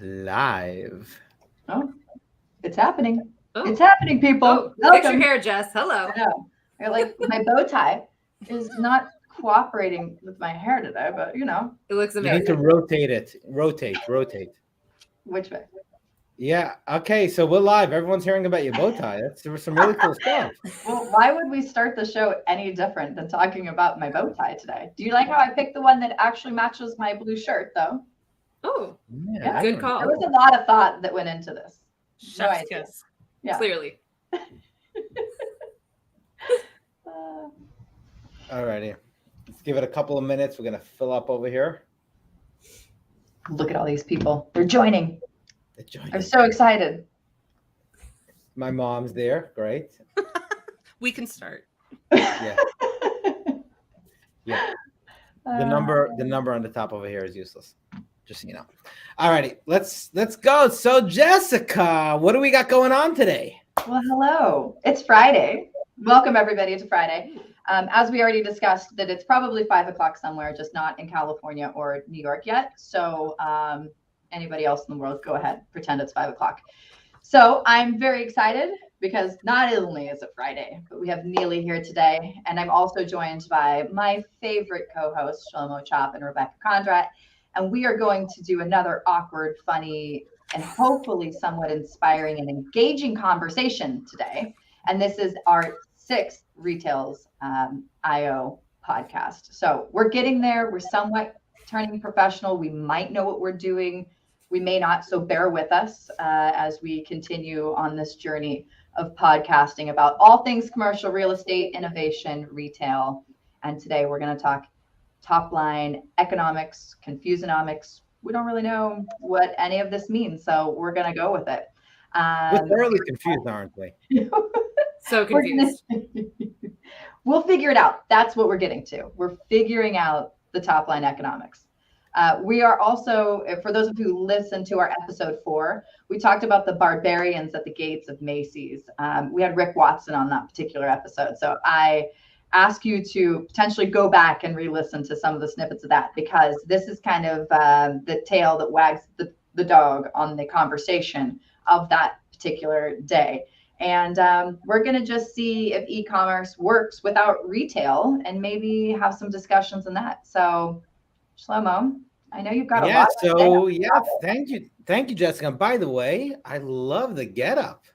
Live. Oh, it's happening. Oh. It's happening, people. Oh, fix your hair, Jess. Hello. I know. Like my bow tie is not cooperating with my hair today, but It looks You need to amazing. rotate it. Rotate. which way? Yeah. Okay. So we're live. Everyone's hearing about your bow tie. There was some really cool stuff. Well, why would we start the show any different than talking about my bow tie today? Do you like how I picked the one that actually matches my blue shirt, though? Oh, Yeah. good call. There was a lot of thought that went into this. No Chef's idea. kiss. Yeah. Clearly. Alrighty. Let's give it a couple of minutes. We're gonna fill up over here. Look at all these people. They're joining. Join I'm us. so excited. My mom's there. Great. We can start. Yeah. Yeah. The number on the top over here is useless. Just so you know. Alrighty. Let's go. So Jessica, what do we got going on today? Well, hello. It's Friday. Welcome everybody to Friday. As we already discussed, that it's probably 5 o'clock somewhere, just not in California or New York yet. So anybody else in the world, go ahead, pretend it's 5 o'clock. So I'm very excited because not only is it Friday, but we have Neely here today. And I'm also joined by my favorite co-hosts, Shlomo Chop and Rebecca Condrat. And we are going to do another awkward, funny, and hopefully somewhat inspiring and engaging conversation today. And this is our 6th Retails IO podcast. So we're getting there. We're somewhat turning professional. We might know what we're doing. We may not. So bear with us as we continue on this journey of podcasting about all things commercial real estate, innovation, retail. And today we're going to talk top line economics, confusionomics. We don't really know what any of this means. So we're going to go with it. We're thoroughly confused, aren't we? So confused. We'll figure it out. That's what we're getting to. We're figuring out the top line economics. We are also, for those of you who listened to our episode 4, we talked about the barbarians at the gates of Macy's. We had Rick Watson on that particular episode. So I ask you to potentially go back and re-listen to some of the snippets of that, because this is kind of the tail that wags the dog on the conversation of that particular day. And we're going to just see if e-commerce works without retail and maybe have some discussions on that. So, Shlomo, I know you've got a lot. Thank you, Jessica. By the way, I love the getup.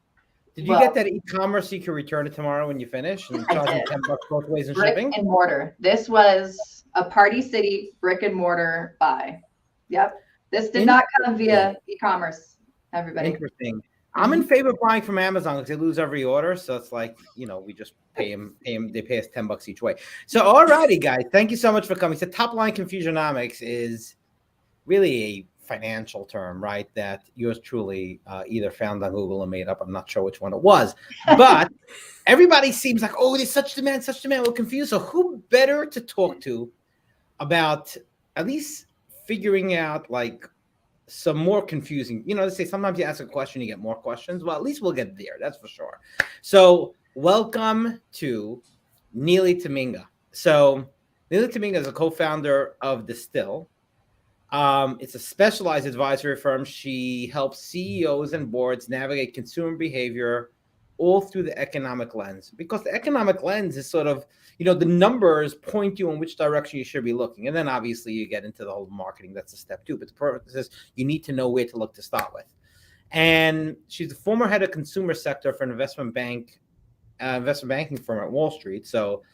Did you get that e-commerce so you can return it tomorrow when you finish and charge them $10 both ways in shipping? Brick and mortar. This was a Party City brick and mortar buy. Yep. This did not come via e-commerce, everybody. Interesting. I'm in favor of buying from Amazon because they lose every order. So it's like, we just pay them. They pay us $10 each way. So, alrighty, guys. Thank you so much for coming. So top line confusionomics is really a financial term, right? That yours truly either found on Google or made up. I'm not sure which one it was. But everybody seems like, oh, there's such demand. We're confused. So who better to talk to about at least figuring out like some more confusing, they say sometimes you ask a question, you get more questions. Well, at least we'll get there. That's for sure. So welcome to Neely Taminga. So Neely Taminga is a co-founder of Distill. It's a specialized advisory firm. She helps CEOs and boards navigate consumer behavior all through the economic lens, because the economic lens is sort of, the numbers point you in which direction you should be looking. And then obviously you get into the whole marketing. That's a step 2. But the purpose is you need to know where to look to start with. And she's the former head of consumer sector for an investment banking firm at Wall Street. So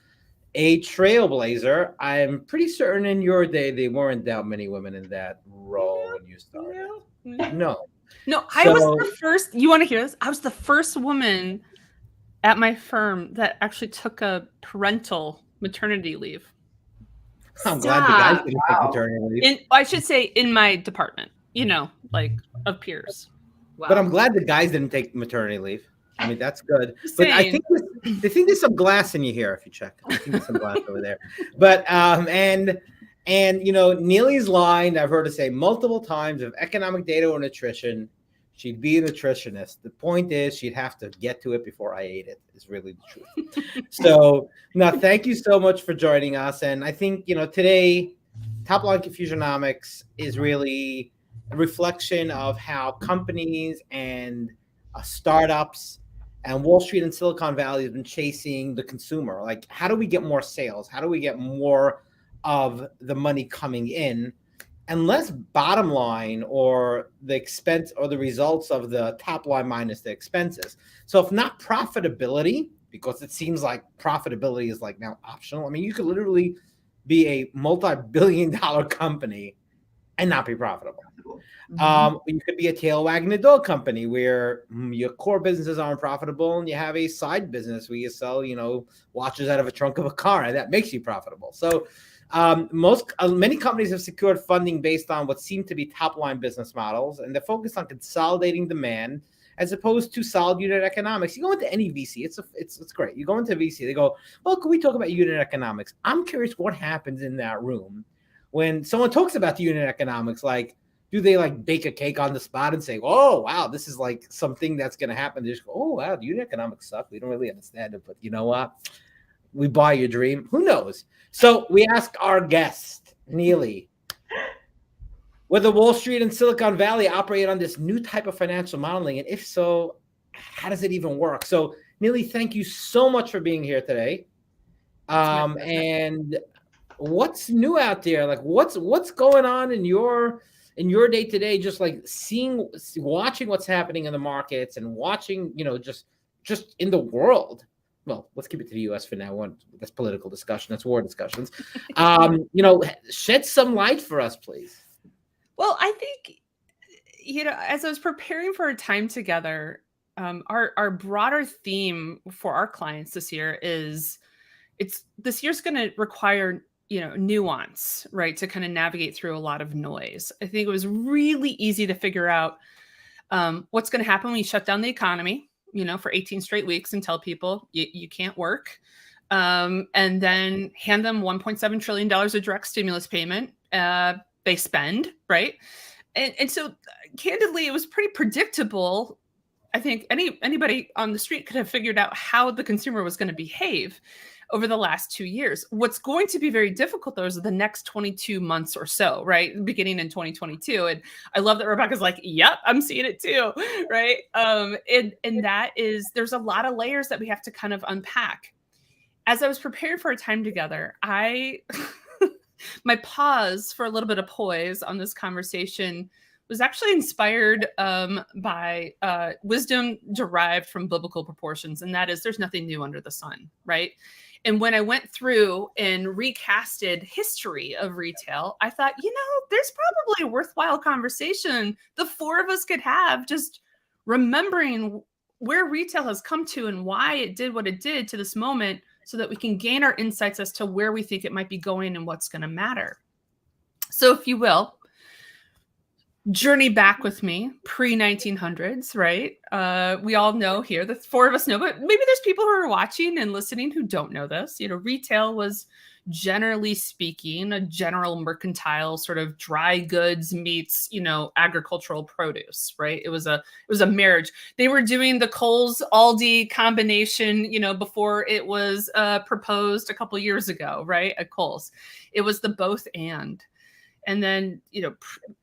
a trailblazer. I'm pretty certain in your day, they weren't that many women in that role when you started. No. I was the first. You want to hear this? I was the first woman at my firm that actually took a parental maternity leave. I'm glad the guys didn't take maternity leave. I should say in my department, like of peers. Wow. But I'm glad the guys didn't take maternity leave. I mean, that's good. But I think there's some glass in you here if you check. I think there's some glass over there. But and Neely's line, I've heard her say multiple times, of economic data or nutrition, she'd be a nutritionist. The point is she'd have to get to it before I ate it, is really the truth. So now thank you so much for joining us. And I think, today, Top Line Confusionomics is really a reflection of how companies and startups and Wall Street and Silicon Valley have been chasing the consumer. Like, how do we get more sales? How do we get more of the money coming in? And less bottom line or the expense or the results of the top line minus the expenses. So if not profitability, because it seems like profitability is like now optional. I mean, you could literally be a multi-billion-dollar company and not be profitable. You could be a tail wagging the dog company where your core businesses aren't profitable and you have a side business where you sell, watches out of a trunk of a car, and that makes you profitable. So many companies have secured funding based on what seem to be top-line business models, and they're focused on consolidating demand as opposed to solid unit economics. You go into any VC, it's great. You go into VC, they go, well, can we talk about unit economics? I'm curious what happens in that room when someone talks about the unit economics. Like, do they like bake a cake on the spot and say, oh, wow, this is like something that's going to happen? They just go, oh, wow, the unit economics suck. We don't really understand it, but you know what? We buy your dream. Who knows? So we ask our guest, Neely, whether Wall Street and Silicon Valley operate on this new type of financial modeling, and if so, how does it even work? So, Neely, thank you so much for being here today. And what's new out there? Like, what's going on in your day to day? Just like watching what's happening in the markets and watching, just in the world. Well, let's keep it to the U.S. for now. That's political discussion. That's war discussions. Shed some light for us, please. Well, I think, as I was preparing for our time together, our broader theme for our clients this year is this year's going to require, nuance, right? To kind of navigate through a lot of noise. I think it was really easy to figure out what's going to happen when you shut down the economy, for 18 straight weeks and tell people you can't work. And then hand them $1.7 trillion of direct stimulus payment. They spend, right? And so candidly, it was pretty predictable. I think anybody on the street could have figured out how the consumer was going to behave over the last 2 years. What's going to be very difficult, though, is the next 22 months or so, right? Beginning in 2022. And I love that Rebecca's like, yep, I'm seeing it too, right? And that is, there's a lot of layers that we have to kind of unpack. As I was preparing for a time together, my pause for a little bit of poise on this conversation was actually inspired by wisdom derived from biblical proportions. And that is, there's nothing new under the sun, right? And when I went through and recasted history of retail, I thought, there's probably a worthwhile conversation the four of us could have, just remembering where retail has come to and why it did what it did to this moment, so that we can gain our insights as to where we think it might be going and what's going to matter. So if you will, journey back with me, pre-1900s, right? We all know here, the four of us know, but maybe there's people who are watching and listening who don't know this. retail was, generally speaking, a general mercantile sort of dry goods meets, agricultural produce, right? It was a marriage. They were doing the Kohl's Aldi combination, before it was proposed a couple years ago, right? At Kohl's. It was the both and. And then,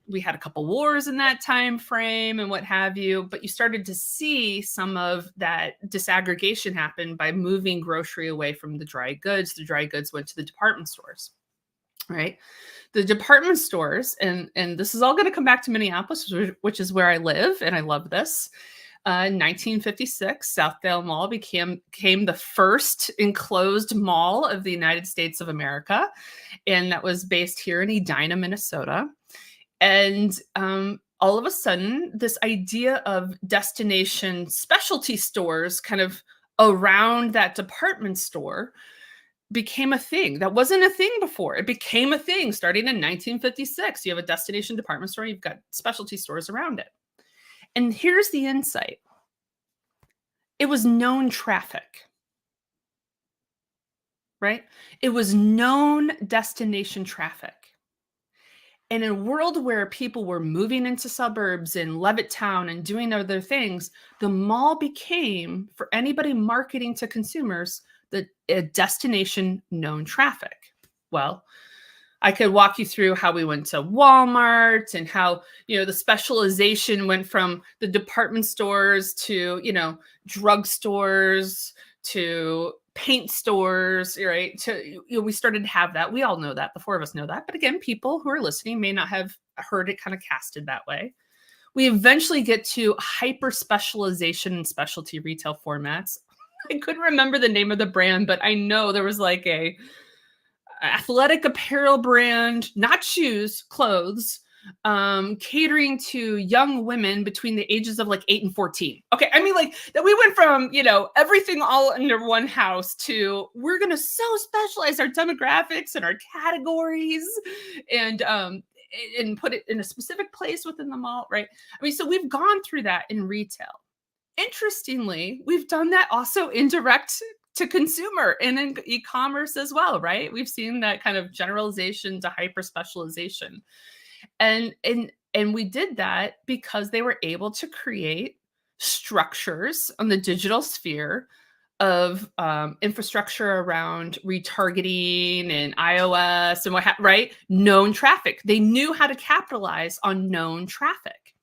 we had a couple wars in that time frame and what have you, but you started to see some of that disaggregation happen by moving grocery away from the dry goods. The dry goods went to the department stores, right? The department stores, and this is all going to come back to Minneapolis, which is where I live, and I love this. 1956, Southdale Mall became the first enclosed mall of the United States of America. And that was based here in Edina, Minnesota. And all of a sudden, this idea of destination specialty stores kind of around that department store became a thing. That wasn't a thing before. It became a thing starting in 1956. You have a destination department store, you've got specialty stores around it. And here's the insight. It was known traffic, right? It was known destination traffic. And in a world where people were moving into suburbs in Levittown and doing other things, the mall became, for anybody marketing to consumers, a destination known traffic. Well, I could walk you through how we went to Walmart and how, the specialization went from the department stores to, drugstores to paint stores, right? To, we started to have that. We all know that. The four of us know that. But again, people who are listening may not have heard it kind of casted that way. We eventually get to hyper specialization in specialty retail formats. I couldn't remember the name of the brand, but I know there was like a athletic apparel brand, not shoes, clothes, catering to young women between the ages of like 8 and 14. Okay. I mean, like that we went from, everything all under one house to we're going to so specialize our demographics and our categories and put it in a specific place within the mall. Right. I mean, so we've gone through that in retail. Interestingly, we've done that also in direct to consumer and in e-commerce as well, right? We've seen that kind of generalization to hyper specialization. And we did that because they were able to create structures on the digital sphere of infrastructure around retargeting and iOS and right? Known traffic. They knew how to capitalize on known traffic.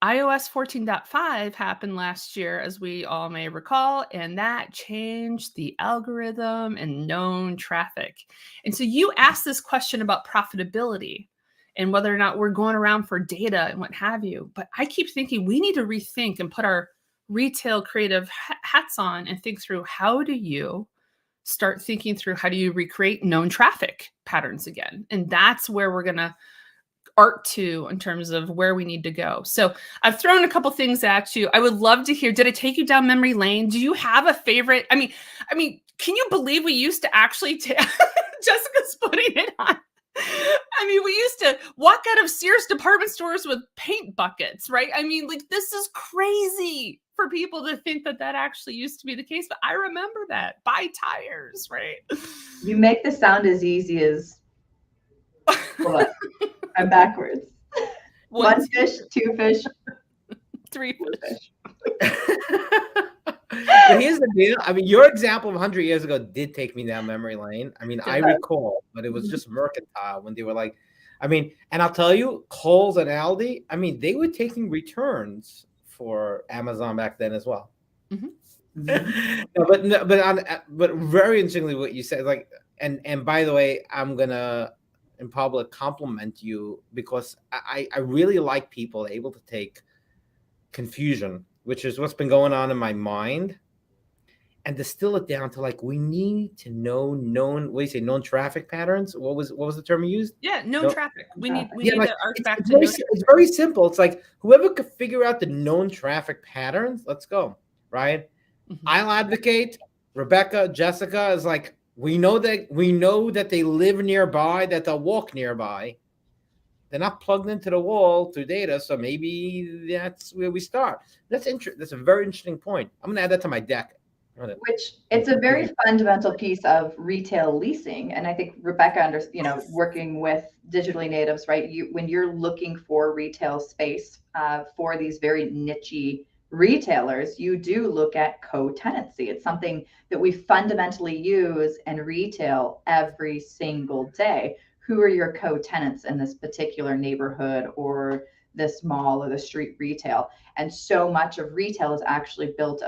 iOS 14.5 happened last year, as we all may recall, and that changed the algorithm and known traffic. And so you asked this question about profitability and whether or not we're going around for data and what have you. But I keep thinking we need to rethink and put our retail creative hats on and think through how do you start thinking through how do you recreate known traffic patterns again? And that's where we're going to art to in terms of where we need to go. So I've thrown a couple things at you. I would love to hear, did I take you down memory lane? Do you have a favorite? I mean, can you believe we used to actually Jessica's putting it on. I mean, we used to walk out of Sears department stores with paint buckets, right? I mean, like this is crazy for people to think that actually used to be the case. But I remember that. Buy tires, right? You make this sound as easy as what? I'm backwards. One fish, two fish, three fish. But here's the deal. I mean, your example of 100 years ago did take me down memory lane. I mean, I recall, but it was just mercantile when they were like, and I'll tell you, Kohl's and Aldi, I mean, they were taking returns for Amazon back then as well. Mm-hmm. But very interestingly, what you said, like, and by the way, I'm gonna in public compliment you because I really like people able to take confusion, which is what's been going on in my mind, and distill it down to like we need to know known traffic patterns. What was the term you used? Yeah, known traffic. We need like, to arc back to known traffic. It's very simple. It's like whoever could figure out the known traffic patterns, let's go, right? Mm-hmm. I'll advocate. Rebecca, Jessica is like, we know that they live nearby, that they'll walk nearby. They're not plugged into the wall through data, so maybe that's where we start. That's a very interesting point. I'm going to add that to my deck. Which it's a very fundamental piece of retail leasing, and I think Rebecca, working with digitally natives, right? When you're looking for retail space for these very niche-y retailers, you do look at co-tenancy. It's something that we fundamentally use in retail every single day. Who are your co-tenants in this particular neighborhood or this mall or the street retail? And so much of retail is actually built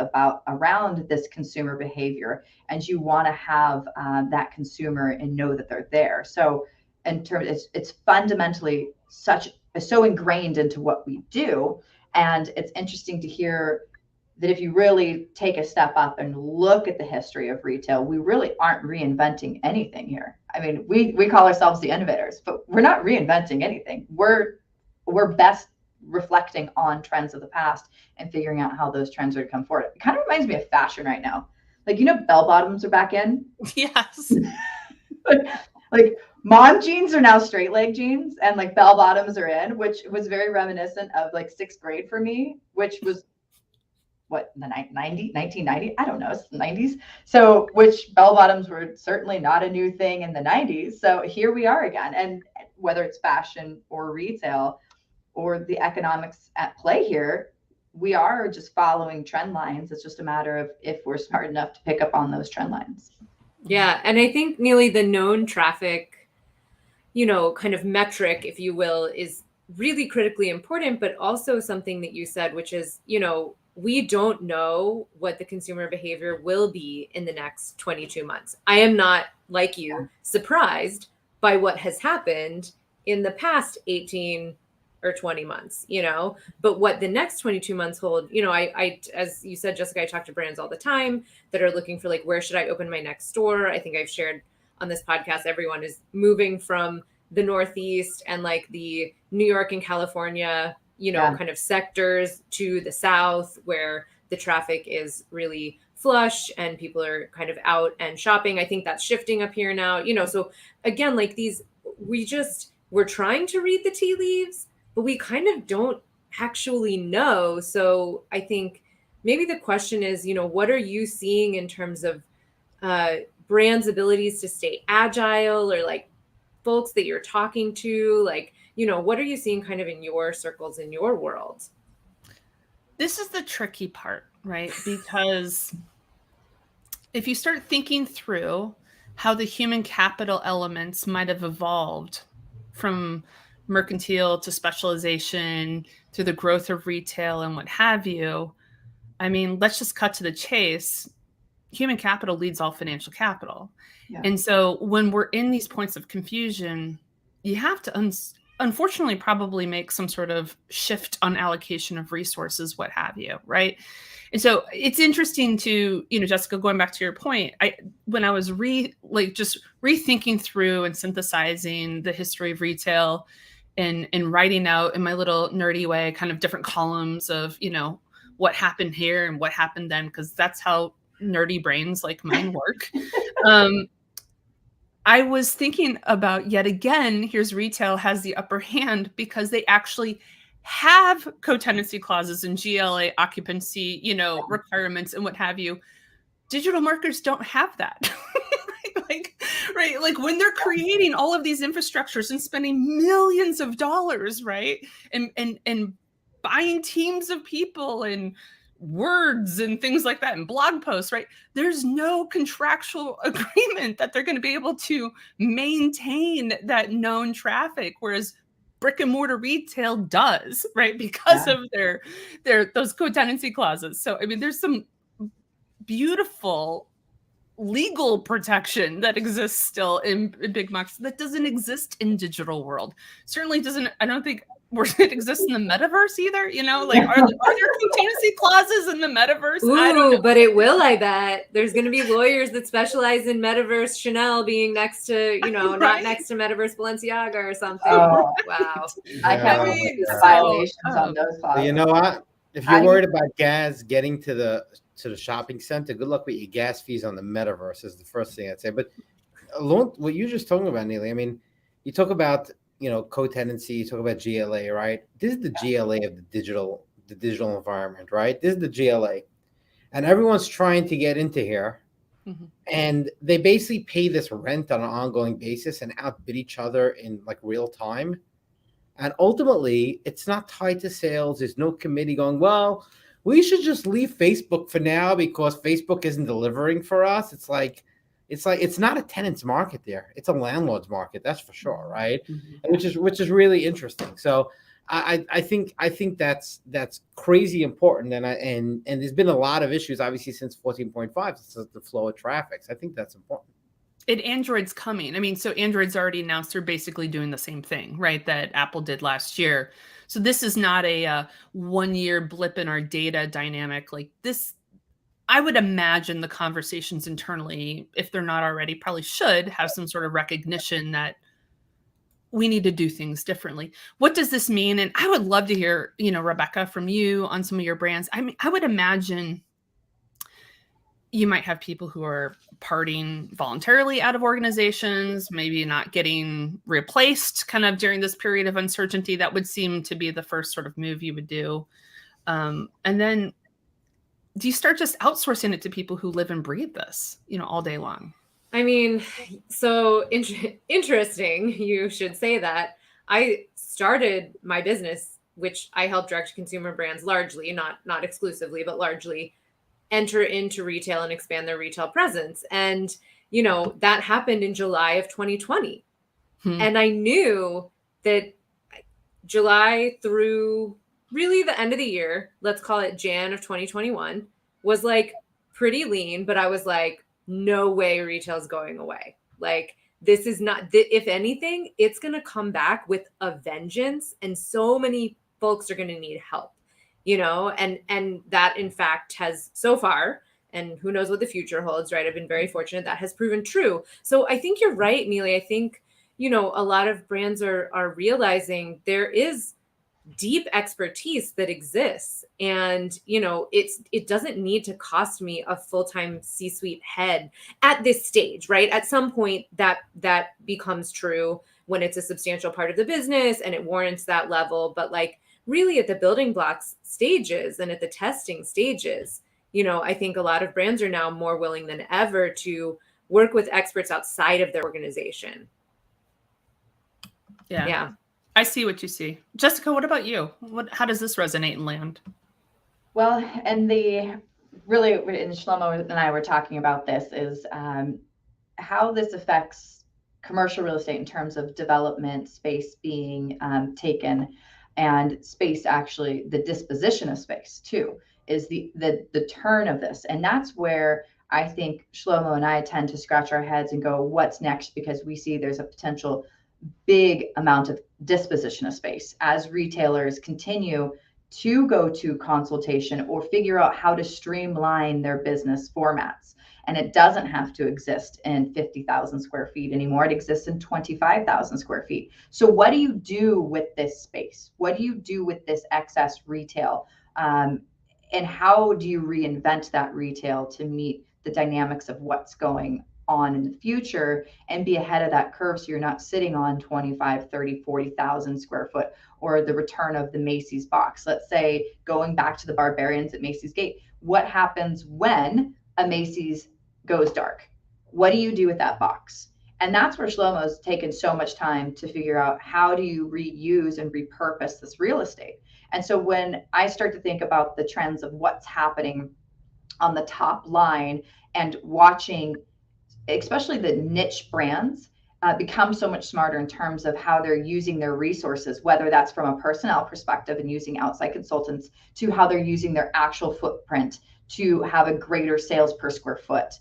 around this consumer behavior, and you want to have that consumer and know that they're there. So in terms, it's fundamentally so ingrained into what we do. And it's interesting to hear that if you really take a step up and look at the history of retail, we really aren't reinventing anything here. I mean, we call ourselves the innovators, but we're not reinventing anything. We're best reflecting on trends of the past and figuring out how those trends would come forward. It kind of reminds me of fashion right now. Like, bell bottoms are back in. Yes. like mom jeans are now straight leg jeans, and like bell bottoms are in, which was very reminiscent of like 6th grade for me, which was what, in the 1990? I don't know, it's the 90s. So, which bell bottoms were certainly not a new thing in the 90s. So here we are again. And whether it's fashion or retail or the economics at play here, we are just following trend lines. It's just a matter of if we're smart enough to pick up on those trend lines. Yeah. And I think, Neely, the known traffic kind of metric, if you will, is really critically important, but also something that you said, which is, we don't know what the consumer behavior will be in the next 22 months. I am not, like you, surprised by what has happened in the past 18 or 20 months, but what the next 22 months hold, I, as you said, Jessica, I talk to brands all the time that are looking for, like, where should I open my next store? I think I've shared on this podcast, everyone is moving from the Northeast and like the New York and California, kind of sectors to the South, where the traffic is really flush and people are kind of out and shopping. I think that's shifting up here now, so again, like we're trying to read the tea leaves, but we kind of don't actually know. So I think maybe the question is, what are you seeing in terms of brands' abilities to stay agile, or like folks that you're talking to, like, what are you seeing kind of in your circles, in your world? This is the tricky part, right? Because if you start thinking through how the human capital elements might have evolved from mercantile to specialization to the growth of retail and what have you, I mean, let's just cut to the chase. Human capital leads all financial capital. Yeah. And so when we're in these points of confusion, you have to unfortunately probably make some sort of shift on allocation of resources, what have you, right? And so it's interesting to, Jessica, going back to your point, when I was just rethinking through and synthesizing the history of retail and writing out in my little nerdy way, kind of different columns of, what happened here and what happened then, because that's how nerdy brains like mine work. I was thinking about, yet again, here's retail has the upper hand because they actually have co-tenancy clauses and GLA occupancy, requirements and what have you. Digital marketers don't have that. Right? Like when they're creating all of these infrastructures and spending millions of dollars, right? And buying teams of people and words and things like that and blog posts, right? There's no contractual agreement that they're going to be able to maintain that known traffic, whereas brick and mortar retail does, right? Because of their those co-tenancy clauses. So I mean, there's some beautiful legal protection that exists still in big box that doesn't exist in digital world. Certainly doesn't. I don't think it exists in the metaverse either. Like are there co-tenancy clauses in the metaverse? Ooh, I don't know. But it will. I bet there's going to be lawyers that specialize in metaverse Chanel being next to, right? Not next to metaverse Balenciaga or something. Oh, wow. Yeah. I can't believe the violations on those clauses. You know what? If you're worried about gas getting to the shopping center, good luck with your gas fees on the metaverse is the first thing I'd say. But alone, what you're just talking about, Neely, I mean, you talk about, co-tenancy, you talk about GLA, right? This is the GLA of the digital environment, right? This is the GLA. And everyone's trying to get into here. Mm-hmm. And they basically pay this rent on an ongoing basis and outbid each other in like real time. And ultimately, it's not tied to sales. There's no committee going, well, we should just leave Facebook for now because Facebook isn't delivering for us. It's not a tenant's market there. It's a landlord's market, that's for sure, right? Mm-hmm. Which is really interesting. So I think that's crazy important. And there's been a lot of issues, obviously, since 14.5, the flow of traffic. So I think that's important. And Android's coming. I mean, so Android's already announced they're basically doing the same thing, right, that Apple did last year. So this is not a 1-year blip in our data dynamic like this. I would imagine the conversations internally, if they're not already, probably should have some sort of recognition that we need to do things differently. What does this mean? And I would love to hear, Rebecca, from you on some of your brands. I mean, I would imagine you might have people who are parting voluntarily out of organizations, maybe not getting replaced kind of during this period of uncertainty. That would seem to be the first sort of move you would do. And then do you start just outsourcing it to people who live and breathe this, all day long? I mean, so interesting. You should say that. I started my business, which I help direct consumer brands largely, not exclusively, but largely enter into retail and expand their retail presence. And, that happened in July of 2020. And I knew that July through really the end of the year, let's call it Jan of 2021, was like pretty lean, but I was like, no way retail's going away. Like, this is not, if anything, it's going to come back with a vengeance, and so many folks are going to need help, and that in fact has so far, and who knows what the future holds, right? I've been very fortunate that has proven true. So I think you're right, Neely. I think, a lot of brands are realizing there is deep expertise that exists, and it doesn't need to cost me a full-time C-suite head at this stage, right? At some point that becomes true when it's a substantial part of the business and it warrants that level, but like really at the building blocks stages and at the testing stages, I think a lot of brands are now more willing than ever to work with experts outside of their organization. Yeah. I see what you see. Jessica, what about you? How does this resonate and land? Well, and Shlomo and I were talking about this, is how this affects commercial real estate in terms of development, space being taken, and space, actually the disposition of space too, is the turn of this. And that's where I think Shlomo and I tend to scratch our heads and go, what's next? Because we see there's a potential big amount of disposition of space as retailers continue to go to consultation or figure out how to streamline their business formats. And it doesn't have to exist in 50,000 square feet anymore. It exists in 25,000 square feet. So what do you do with this space? What do you do with this excess retail? And how do you reinvent that retail to meet the dynamics of what's going on in the future and be ahead of that curve, so you're not sitting on 25, 30, 40,000 square foot, or the return of the Macy's box. Let's say, going back to the Barbarians at Macy's Gate, what happens when a Macy's goes dark? What do you do with that box? And that's where Shlomo's taken so much time to figure out, how do you reuse and repurpose this real estate? And so when I start to think about the trends of what's happening on the top line and watching especially the niche brands become so much smarter in terms of how they're using their resources, whether that's from a personnel perspective and using outside consultants, to how they're using their actual footprint to have a greater sales per square foot.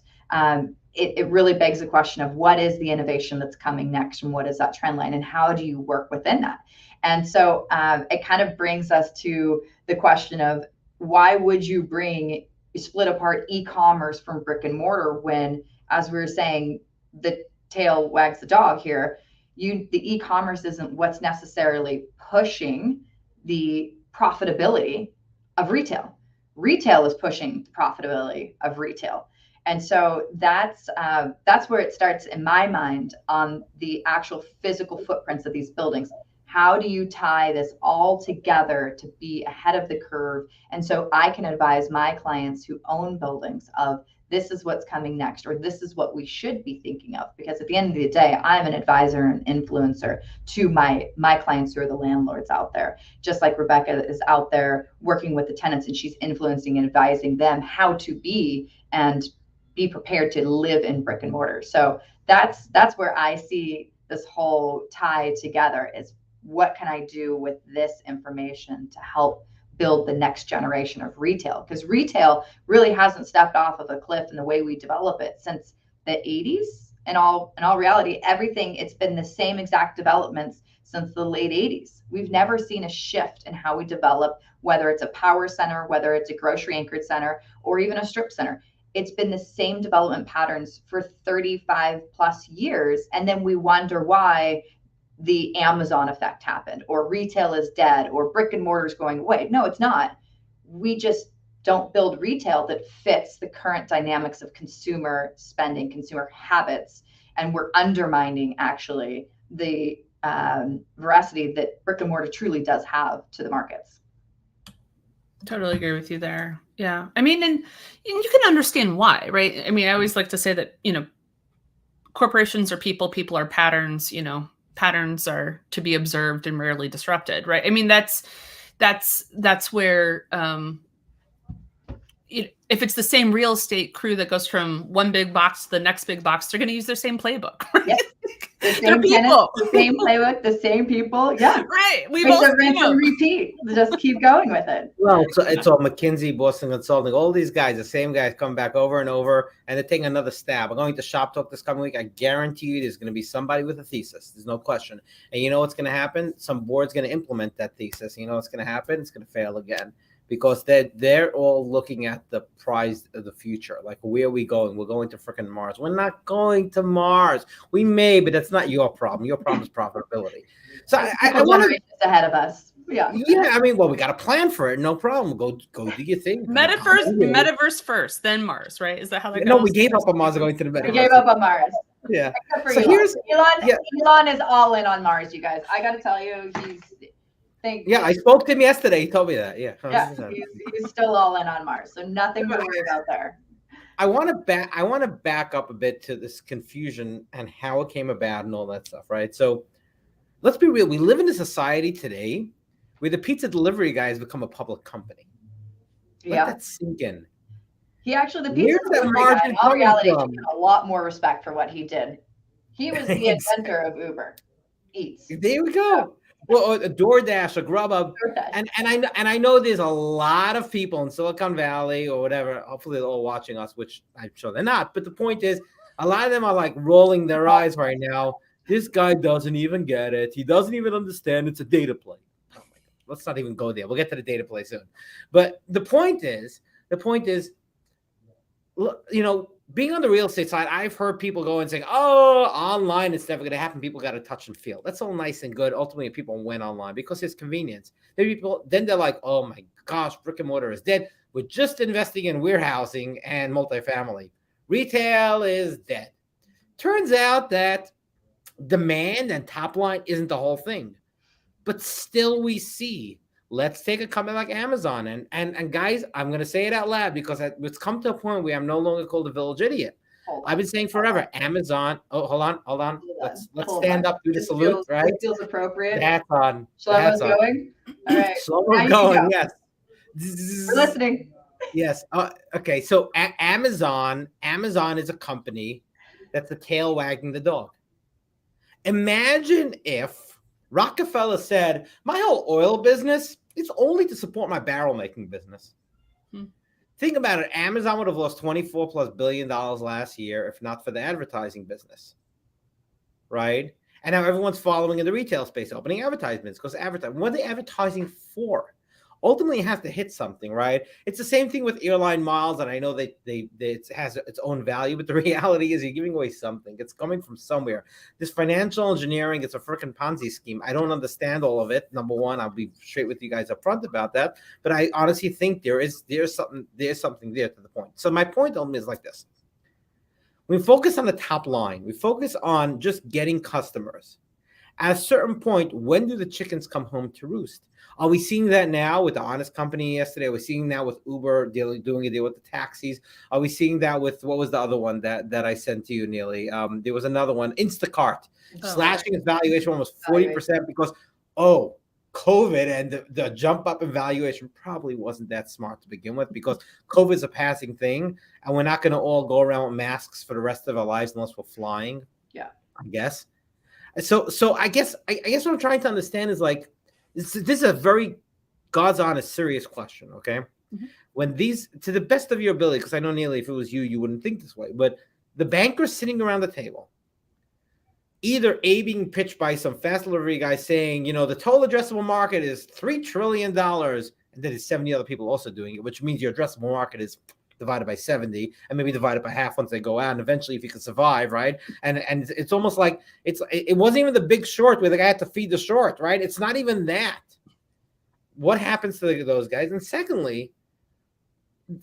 It really begs the question of, what is the innovation that's coming next, and what is that trend line, and how do you work within that? And so it kind of brings us to the question of, why would you split apart e-commerce from brick and mortar when, as we were saying, the tail wags the dog here, the e-commerce isn't what's necessarily pushing the profitability of retail. Retail is pushing the profitability of retail. And so that's where it starts in my mind, on the actual physical footprints of these buildings. How do you tie this all together to be ahead of the curve? And so I can advise my clients who own buildings of, this is what's coming next, or this is what we should be thinking of. Because at the end of the day, I'm an advisor and influencer to my clients who are the landlords out there. Just like Rebecca is out there working with the tenants, and she's influencing and advising them how to be prepared to live in brick and mortar. So that's where I see this whole tie together, is what can I do with this information to help build the next generation of retail? Because retail really hasn't stepped off of a cliff in the way we develop it since the 80s. In all reality, it's been the same exact developments since the late 80s. We've never seen a shift in how we develop, whether it's a power center, whether it's a grocery anchored center, or even a strip center. It's been the same development patterns for 35 plus years. And then we wonder why the Amazon effect happened, or retail is dead, or brick and mortar is going away. No, it's not. We just don't build retail that fits the current dynamics of consumer spending, consumer habits, and we're undermining actually the veracity that brick and mortar truly does have to the markets. Totally agree with you there. Yeah. I mean, and you can understand why, right? I mean, I always like to say that, corporations are people, people are patterns, patterns are to be observed and rarely disrupted, right? I mean, that's where, if it's the same real estate crew that goes from one big box to the next big box, they're going to use their same playbook. Right? Yep. The They're same tenants, people. the same playbook, the same people. Yeah. Right. We've Rinse all and rinse and repeat. Just keep going with it. Well, it's all McKinsey, Boston Consulting, all these guys, the same guys come back over and over, and they're taking another stab. I'm going to Shop Talk this coming week. I guarantee you there's going to be somebody with a thesis. There's no question. And you know what's going to happen? Some board's going to implement that thesis. You know what's going to happen? It's going to fail again. Because they're all looking at the prize of the future. Like, where are we going? We're going to freaking Mars. We're not going to Mars. We may, but that's not your problem. Your problem is profitability. So I want to ahead of us. Yeah. Yeah, I mean, well, we got a plan for it. No problem. Go do your thing. Metaverse first, then Mars, right? Is that how they go? No, we gave up on Mars. Going to the metaverse. We gave up on Mars. Yeah. Except for So Elon. Elon is all in on Mars, you guys. I got to tell you, Yeah, I spoke to him yesterday. He told me that. Yeah. Yeah, he's still all in on Mars, so nothing to worry about there. I want to back up a bit to this confusion and how it came about and all that stuff, right? So let's be real. We live in a society today where the pizza delivery guy has become a public company. Let that sink in. He actually, the pizza delivery guy, in all reality, should get a lot more respect for what he did. He was the inventor of Uber Eats. There we go. Well, a DoorDash, a Grubhub, and I know there's a lot of people in Silicon Valley or whatever. Hopefully, they're all watching us, which I'm sure they're not. But the point is, a lot of them are like rolling their eyes right now. This guy doesn't even get it. He doesn't even understand it's a data play. Oh my God. Let's not even go there. We'll get to the data play soon. But the point is, you know, being on the real estate side, I've heard people go and say, oh, online, it's never going to happen. People got to touch and feel. That's all nice and good. Ultimately, people went online because it's convenience. Then they're like, oh my gosh, brick and mortar is dead. We're just investing in warehousing and multifamily. Retail is dead. Turns out that demand and top line isn't the whole thing. But still we see, let's take a company like Amazon. And guys, I'm going to say it out loud because it's come to a point where I'm no longer called the village idiot. I've been saying forever, Amazon. Oh, hold on. Let's stand up, do the salute, right? It feels appropriate. That's on. Slow-mo's going? All right. Slow-mo going, yes. We're listening. Yes. Okay. So Amazon is a company that's the tail wagging the dog. Imagine if Rockefeller said, my whole oil business is only to support my barrel making business. Think about it. Amazon would have lost $24+ billion last year if not for the advertising business. Right? And now everyone's following in the retail space, opening advertisements because what are they advertising for? Ultimately, you have to hit something, right? It's the same thing with airline miles, and I know it has its own value, but the reality is you're giving away something. It's coming from somewhere. This financial engineering, it's a freaking Ponzi scheme. I don't understand all of it. Number one, I'll be straight with you guys up front about that, but I honestly think there's something there to the point. So my point only is like this. We focus on the top line. We focus on just getting customers. At a certain point, when do the chickens come home to roost? Are we seeing that now with the Honest Company yesterday? Are we seeing that with Uber doing a deal with the taxis? Are we seeing that with, what was the other one that I sent to you, Neely? There was another one, Instacart, slashing its valuation almost 40% because, COVID and the jump up in valuation probably wasn't that smart to begin with because COVID is a passing thing and we're not going to all go around with masks for the rest of our lives unless we're flying. Yeah, I guess. So I guess what I'm trying to understand is like, this is a very God's honest, serious question, okay? Mm-hmm. When these, to the best of your ability, because I know, Neely, if it was you, you wouldn't think this way, but the bankers sitting around the table, either A, being pitched by some fast delivery guy saying, you know, the total addressable market is $3 trillion, and then there's 70 other people also doing it, which means your addressable market is divided by 70 and maybe divided by half once they go out. And eventually, if you can survive, right? And it's almost like it wasn't even the Big Short where the guy had to feed the short, right? It's not even that. What happens to those guys? And secondly,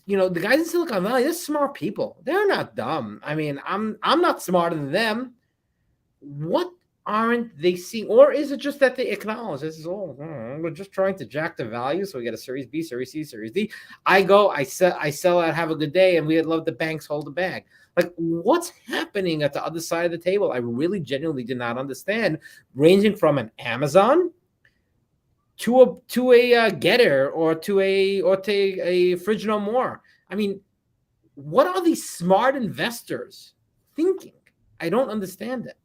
you know, the guys in Silicon Valley, they're smart people. They're not dumb. I mean, I'm not smarter than them. What aren't they seeing? Or is it just that they acknowledge this is all, we're just trying to jack the value. So we get a Series B, Series C, Series D. I sell out, have a good day, and we'd love the banks hold the bag. Like, what's happening at the other side of the table? I really genuinely did not understand, ranging from an Amazon to a Getter or to a Fridge No More. I mean, what are these smart investors thinking? I don't understand it.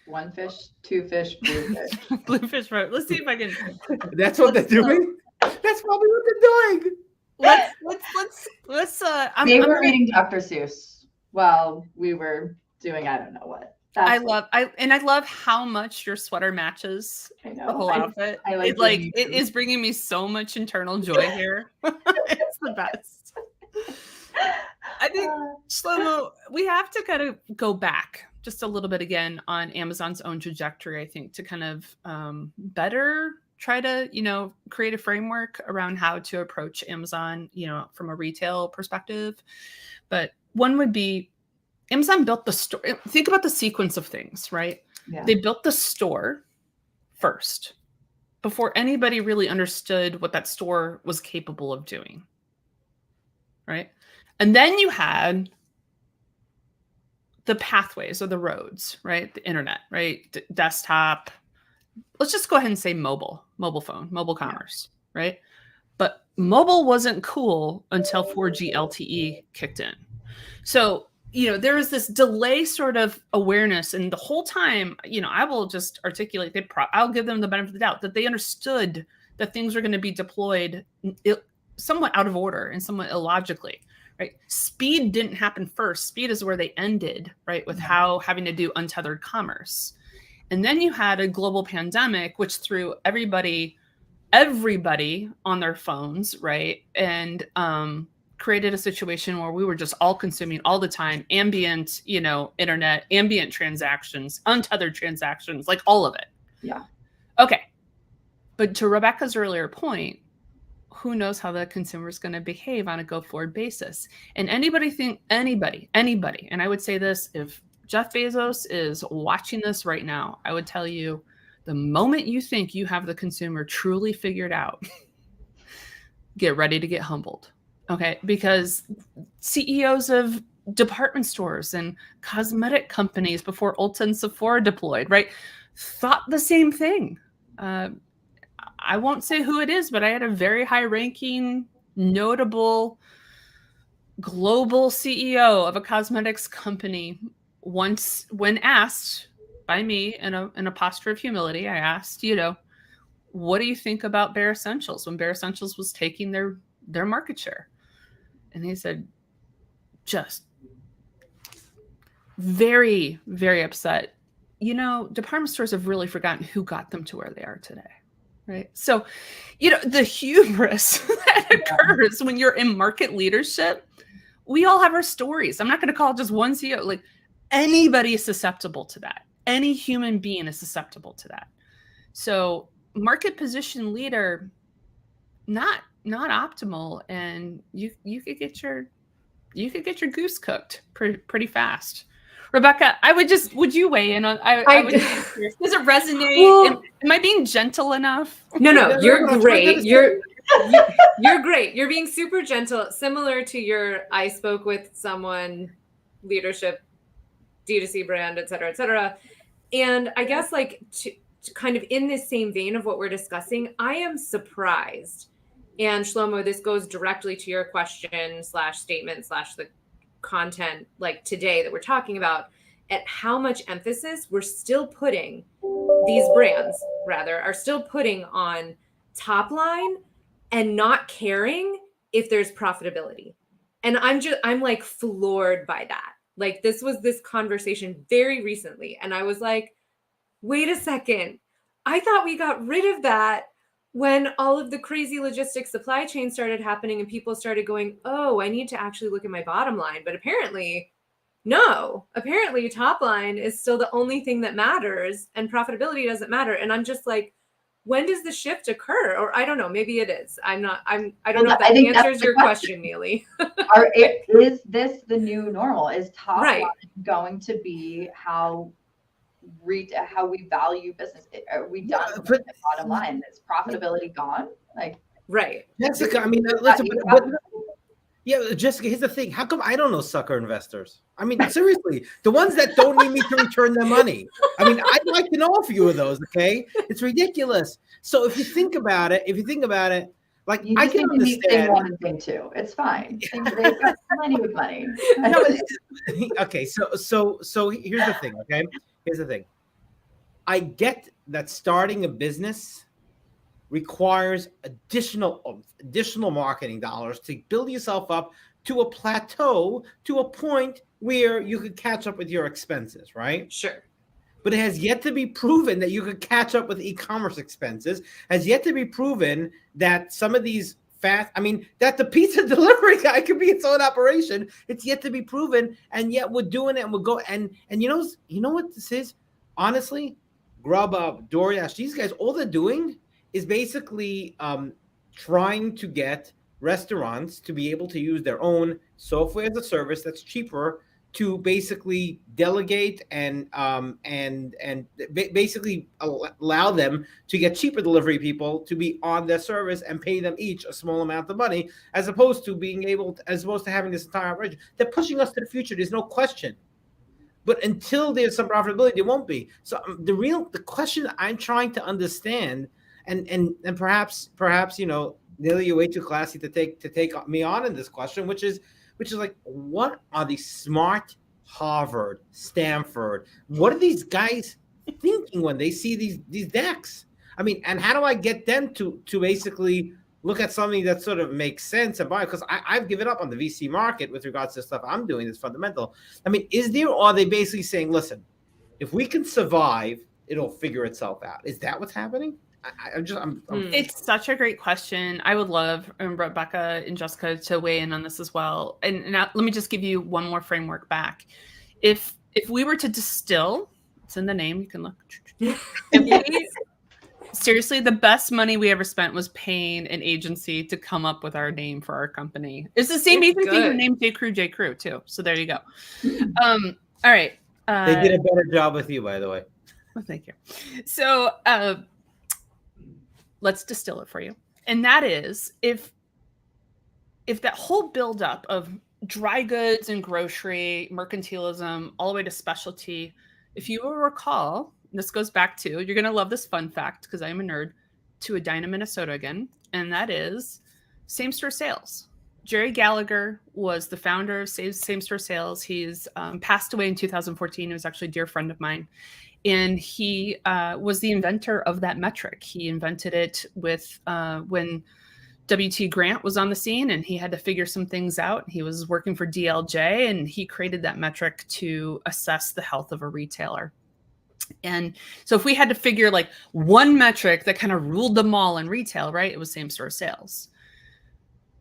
one fish, two fish, blue fish. Bluefish road. Let's see if I can. That's what they're doing. That's probably what they're doing. Let's. They were reading Dr. Seuss while we were doing I don't know what. I love how much your sweater matches I know. the whole outfit. I like it is bringing me so much internal joy here. It's the best. I think, Shlomo, we have to kind of go back just a little bit again on Amazon's own trajectory, I think, to kind of better try to, create a framework around how to approach Amazon, from a retail perspective. But one would be Amazon built the store. Think about the sequence of things, right? Yeah. They built the store first before anybody really understood what that store was capable of doing, right? And then you had the pathways or the roads, right? The internet, right? Desktop. Let's just go ahead and say mobile phone, mobile commerce, right? But mobile wasn't cool until 4G LTE kicked in. So, there was this delay sort of awareness. And the whole time, I will just articulate, I'll give them the benefit of the doubt that they understood that things were going to be deployed somewhat out of order and somewhat illogically, right? Speed didn't happen first. Speed is where they ended, right? With how having to do untethered commerce. And then you had a global pandemic, which threw everybody on their phones, right? And created a situation where we were just all consuming all the time, ambient, internet, ambient transactions, untethered transactions, like all of it. Yeah. Okay. But to Rebecca's earlier point, who knows how the consumer is going to behave on a go-forward basis? And anybody, and I would say this, if Jeff Bezos is watching this right now, I would tell you, the moment you think you have the consumer truly figured out, get ready to get humbled. Okay, because CEOs of department stores and cosmetic companies before Ulta and Sephora deployed, right, thought the same thing. I won't say who it is, but I had a very high-ranking, notable global CEO of a cosmetics company once, when asked by me in a posture of humility, I asked, what do you think about Bare Essentials when Bare Essentials was taking their market share? And he said, just very, very upset. Department stores have really forgotten who got them to where they are today, right? So, the hubris that occurs when you're in market leadership, we all have our stories. I'm not going to call it just one CEO. Like, anybody is susceptible to that. Any human being is susceptible to that. So, market position leader, not optimal, and you could get your goose cooked pretty fast. Rebecca, would you weigh in on? Does it resonate? Well, am I being gentle enough? No, you're great. You're great. You're being super gentle, similar to your I spoke with someone, leadership, D2C brand, et cetera. And I guess to kind of in this same vein of what we're discussing, I am surprised. And Shlomo, this goes directly to your question / statement / the content today that we're talking about, at how much emphasis we're still putting, these brands rather are still putting on top line and not caring if there's profitability. And I'm floored by that. This was this conversation very recently. And I was like, wait a second. I thought we got rid of that when all of the crazy logistics supply chain started happening and people started going, oh, I need to actually look at my bottom line. But apparently top line is still the only thing that matters and profitability doesn't matter. And I'm just like, when does the shift occur? Or I don't know, maybe it is. I don't know if that answers your question, Neely. Is this the new normal? Is top line going to be how we value business? Are we done with the bottom line? Is profitability gone? Right. Jessica, Jessica, here's the thing. How come I don't know sucker investors? Seriously, the ones that don't need me to return their money. I'd like to know a few of those, okay? It's ridiculous. So if you think about it, I can understand. One and thing two. It's fine. They've got plenty of money. No, okay, so here's the thing, okay? Here's the thing. I get that starting a business requires additional marketing dollars to build yourself up to a plateau, to a point where you could catch up with your expenses, right? Sure. But it has yet to be proven that you could catch up with e-commerce expenses. Has yet to be proven that some of these that the pizza delivery guy could be its own operation. It's yet to be proven, and yet we're doing it, and we'll go. And you know what this is? Honestly, Grubhub, DoorDash, these guys, all they're doing is basically trying to get restaurants to be able to use their own software as a service that's cheaper to basically delegate and basically allow them to get cheaper delivery people to be on their service and pay them each a small amount of money, as opposed to having this entire operation. They're pushing us to the future. There's no question. But until there's some profitability, there won't be. So the question I'm trying to understand, and perhaps Neil, you're way too classy to take me on in this question, which is like, what are these smart Harvard, Stanford? What are these guys thinking when they see these decks? And how do I get them to basically look at something that sort of makes sense and buy? Because I've given up on the VC market with regards to stuff I'm doing that's fundamental. Or are they basically saying, listen, if we can survive, it'll figure itself out? Is that what's happening? It's such a great question. I would love Rebecca and Jessica to weigh in on this as well. And now let me just give you one more framework back. If we were to distill, it's in the name, you can look. Seriously, the best money we ever spent was paying an agency to come up with our name for our company. It's the same agency who named J. Crew too. So there you go. All right. They did a better job with you, by the way. Well, thank you. So let's distill it for you. And that is, if that whole buildup of dry goods and grocery, mercantilism, all the way to specialty, if you will recall, this goes back to, you're going to love this fun fact because I'm a nerd, to Edina, Minnesota again, and that is same-store sales. Jerry Gallagher was the founder of Same-Store Sales. He's passed away in 2014. He was actually a dear friend of mine. And he was the inventor of that metric. He invented it with when W.T. Grant was on the scene, and he had to figure some things out. He was working for DLJ, and he created that metric to assess the health of a retailer. And so if we had to figure like one metric that kind of ruled them all in retail, right, it was same-store sales.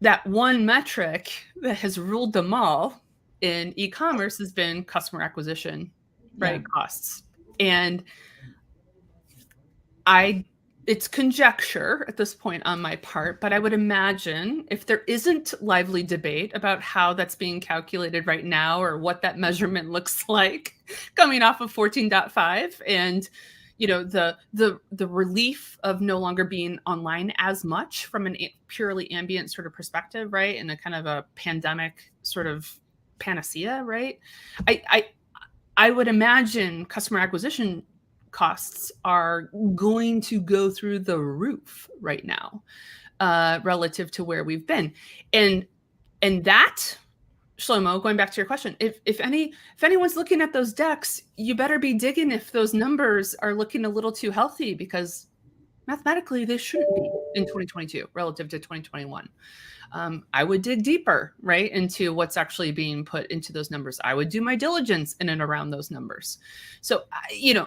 That one metric that has ruled them all in e-commerce has been customer acquisition, right, costs. And it's conjecture at this point on my part, but I would imagine if there isn't lively debate about how that's being calculated right now or what that measurement looks like coming off of 14.5 and the relief of no longer being online as much from a purely ambient sort of perspective, right? And a kind of a pandemic sort of panacea, right? I would imagine customer acquisition costs are going to go through the roof right now, relative to where we've been. And that, Shlomo, going back to your question, if anyone's looking at those decks, you better be digging if those numbers are looking a little too healthy, because mathematically they shouldn't be in 2022 relative to 2021. I would dig deeper, right, into what's actually being put into those numbers. I would do my diligence in and around those numbers. So,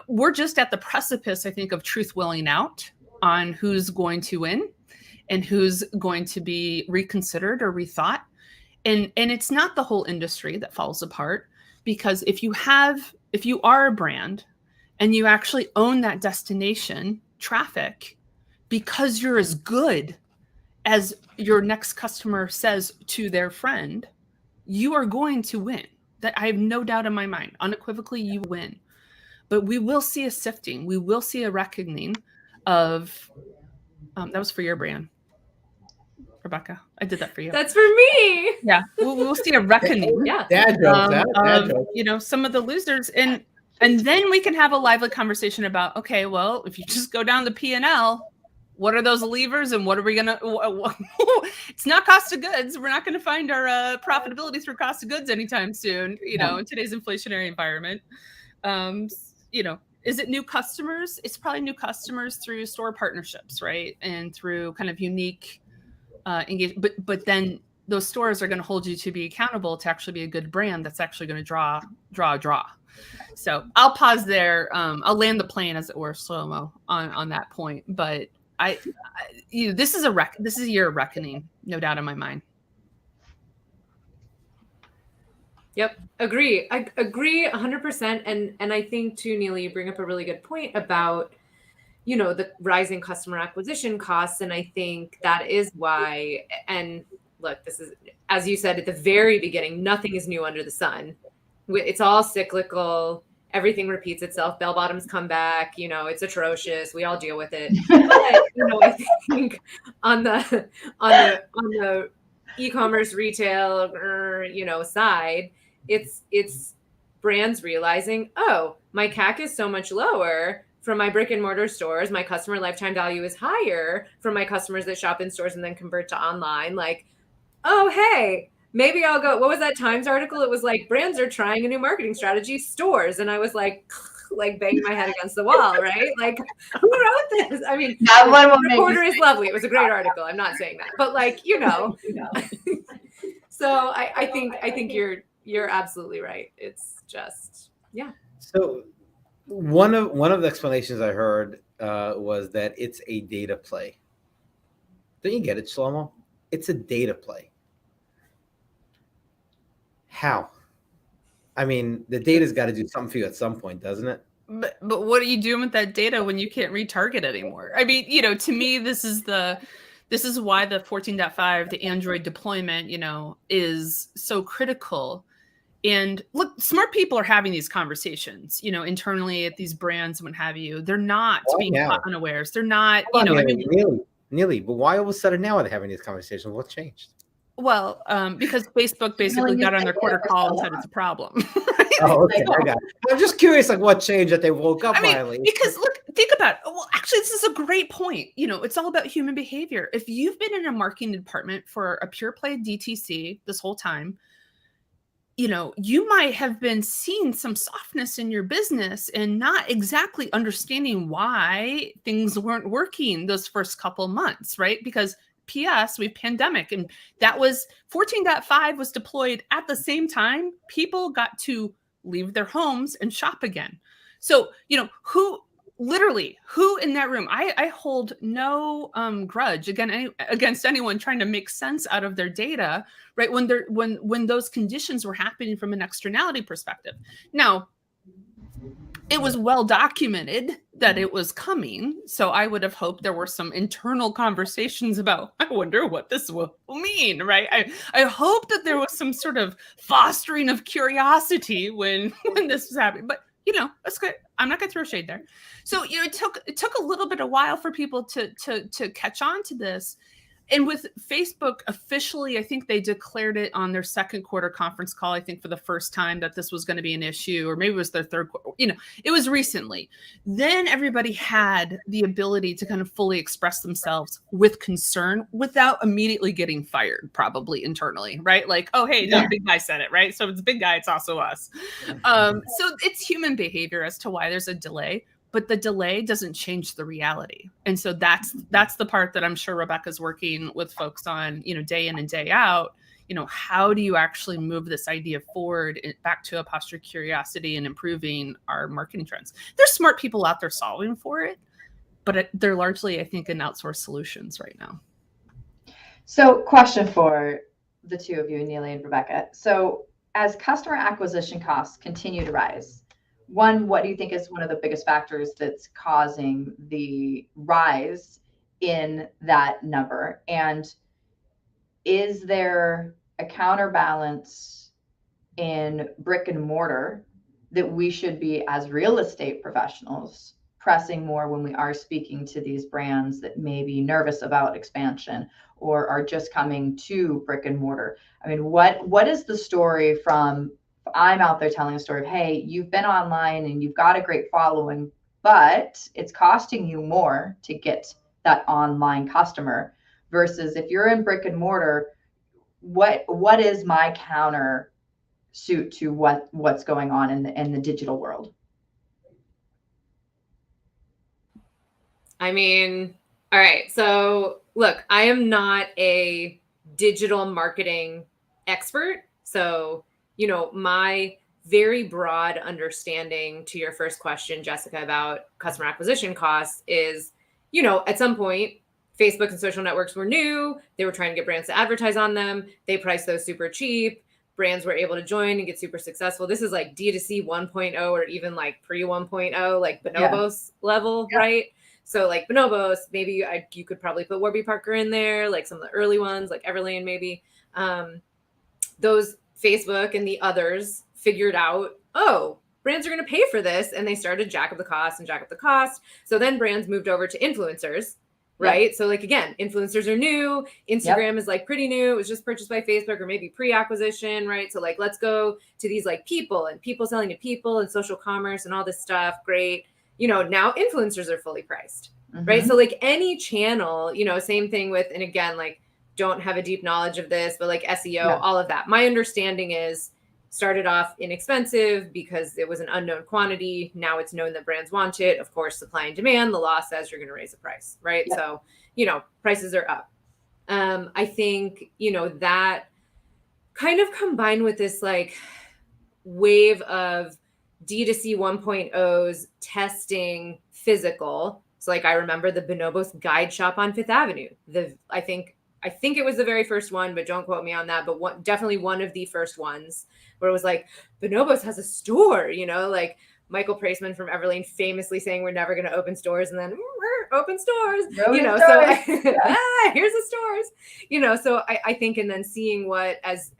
we're just at the precipice, I think, of truth willing out on who's going to win and who's going to be reconsidered or rethought. And it's not the whole industry that falls apart, because if you are a brand and you actually own that destination traffic because you're as good as your next customer says to their friend, you are going to win. That I have no doubt in my mind. Unequivocally, you win. But we will see a sifting. We will see a reckoning of, that was for your brand, Rebecca. I did that for you. That's for me. Yeah. We'll see a reckoning. Yeah. Dad jokes, some of the losers. And then we can have a lively conversation about, okay, well, if you just go down the P&L, what are those levers and what are we going to, it's not cost of goods. We're not going to find our profitability through cost of goods anytime soon, in today's inflationary environment. Is it new customers? It's probably new customers through store partnerships, right? And through kind of unique engagement. But then those stores are going to hold you to be accountable to actually be a good brand that's actually going to draw. So I'll pause there. I'll land the plane, as it were, slow-mo on that point. But this is a year of reckoning, no doubt in my mind. Yep. Agree. I agree 100%. And I think too, Neil, you bring up a really good point about, the rising customer acquisition costs. And I think that is why, and look, this is, as you said at the very beginning, nothing is new under the sun. It's all cyclical. Everything repeats itself. Bell bottoms come back. It's atrocious. We all deal with it. But, I think on the e-commerce retail, side, it's brands realizing, oh, my CAC is so much lower from my brick and mortar stores. My customer lifetime value is higher from my customers that shop in stores and then convert to online. Like, oh, hey, maybe I'll go. What was that Times article? It was like, brands are trying a new marketing strategy, stores. And I was like banging my head against the wall, right? Like, who wrote this? I mean, the reporter is lovely. It was a great article. I'm not saying that, but So I think you're absolutely right. It's just, yeah. So one of the explanations I heard was that it's a data play. Don't you get it, Shlomo? It's a data play. How? I mean, the data's got to do something for you at some point, doesn't it? But what are you doing with that data when you can't retarget anymore? I mean, to me, this is why the 14.5, the Android deployment, is so critical. And look, smart people are having these conversations, internally at these brands and what have you. They're not being caught unawares. They're not, Nearly. But why all of a sudden now are they having these conversations? What changed? Well, because Facebook basically got on their quarter call and said it's a problem. Right? Oh, okay. I got it. I'm just curious, what changed that they woke up finally? Because look, think about it. Well, actually, this is a great point. It's all about human behavior. If you've been in a marketing department for a pure play DTC this whole time, you might have been seeing some softness in your business and not exactly understanding why things weren't working those first couple months, right? Because PS, we have pandemic, and that was 14.5 was deployed at the same time people got to leave their homes and shop again. So, who in that room, I hold no grudge against anyone trying to make sense out of their data, right? When those conditions were happening from an externality perspective. Now, it was well documented that it was coming. So I would have hoped there were some internal conversations about, I wonder what this will mean, right? I hope that there was some sort of fostering of curiosity when this was happening. But that's good. I'm not gonna throw shade there. So it took a little bit of while for people to catch on to this. And with Facebook officially, I think they declared it on their second quarter conference call, I think for the first time that this was going to be an issue, or maybe it was their third quarter, it was recently. Then everybody had the ability to kind of fully express themselves with concern without immediately getting fired, probably internally, right? Like, oh, hey, no, big guy said it, right? So if it's big guy, it's also us. So it's human behavior as to why there's a delay. But the delay doesn't change the reality. And so that's the part that I'm sure Rebecca's working with folks on, day in and day out. How do you actually move this idea forward back to a posture of curiosity and improving our marketing trends? There's smart people out there solving for it, but they're largely, I think, in outsourced solutions right now. So question for the two of you, Neely and Rebecca. So as customer acquisition costs continue to rise, one, what do you think is one of the biggest factors that's causing the rise in that number? And is there a counterbalance in brick and mortar that we should be, as real estate professionals, pressing more when we are speaking to these brands that may be nervous about expansion or are just coming to brick and mortar? I mean, what is the story from, I'm out there telling a story of, hey, you've been online and you've got a great following, but it's costing you more to get that online customer, versus if you're in brick and mortar, what is my counter suit to what's going on in the digital world? I mean, all right. So look, I am not a digital marketing expert. So, my very broad understanding to your first question, Jessica, about customer acquisition costs is, at some point, Facebook and social networks were new. They were trying to get brands to advertise on them. They priced those super cheap. Brands were able to join and get super successful. This is like D2C 1.0 or even like pre 1.0, like Bonobos level, right? So like Bonobos, maybe you could probably put Warby Parker in there, like some of the early ones, like Everlane maybe. Those Facebook and the others figured out, oh, brands are going to pay for this. And they started jack up the cost. So then brands moved over to influencers, right? Yep. So like, again, influencers are new. Instagram is like pretty new. It was just purchased by Facebook or maybe pre-acquisition, right? So like, let's go to these like people selling to people and social commerce and all this stuff. Great. Now influencers are fully priced, right? So like any channel, same thing with, and again, like don't have a deep knowledge of this, but like SEO, all of that. My understanding is started off inexpensive because it was an unknown quantity. Now it's known that brands want it. Of course, supply and demand, the law says you're going to raise the price, right? So, prices are up. I think, that kind of combined with this like wave of D2C 1.0s testing physical. So like I remember the Bonobos guide shop on Fifth Avenue. I think it was the very first one, but don't quote me on that. But definitely one of the first ones where it was like Bonobos has a store, like Michael Praceman from Everlane famously saying we're never going to open stores, and then we're open stores, So here's the stores, So I think, and then seeing what, as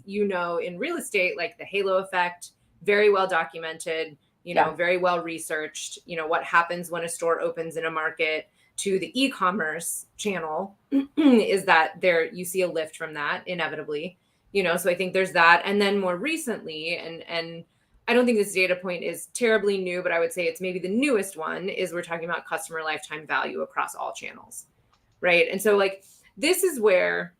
in real estate, like the halo effect, very well documented, very well researched, what happens when a store opens in a market to the e-commerce channel is that you see a lift from that inevitably, so I think there's that. And then more recently, and I don't think this data point is terribly new, but I would say it's maybe the newest one, is we're talking about customer lifetime value across all channels, right? And so like, this is where,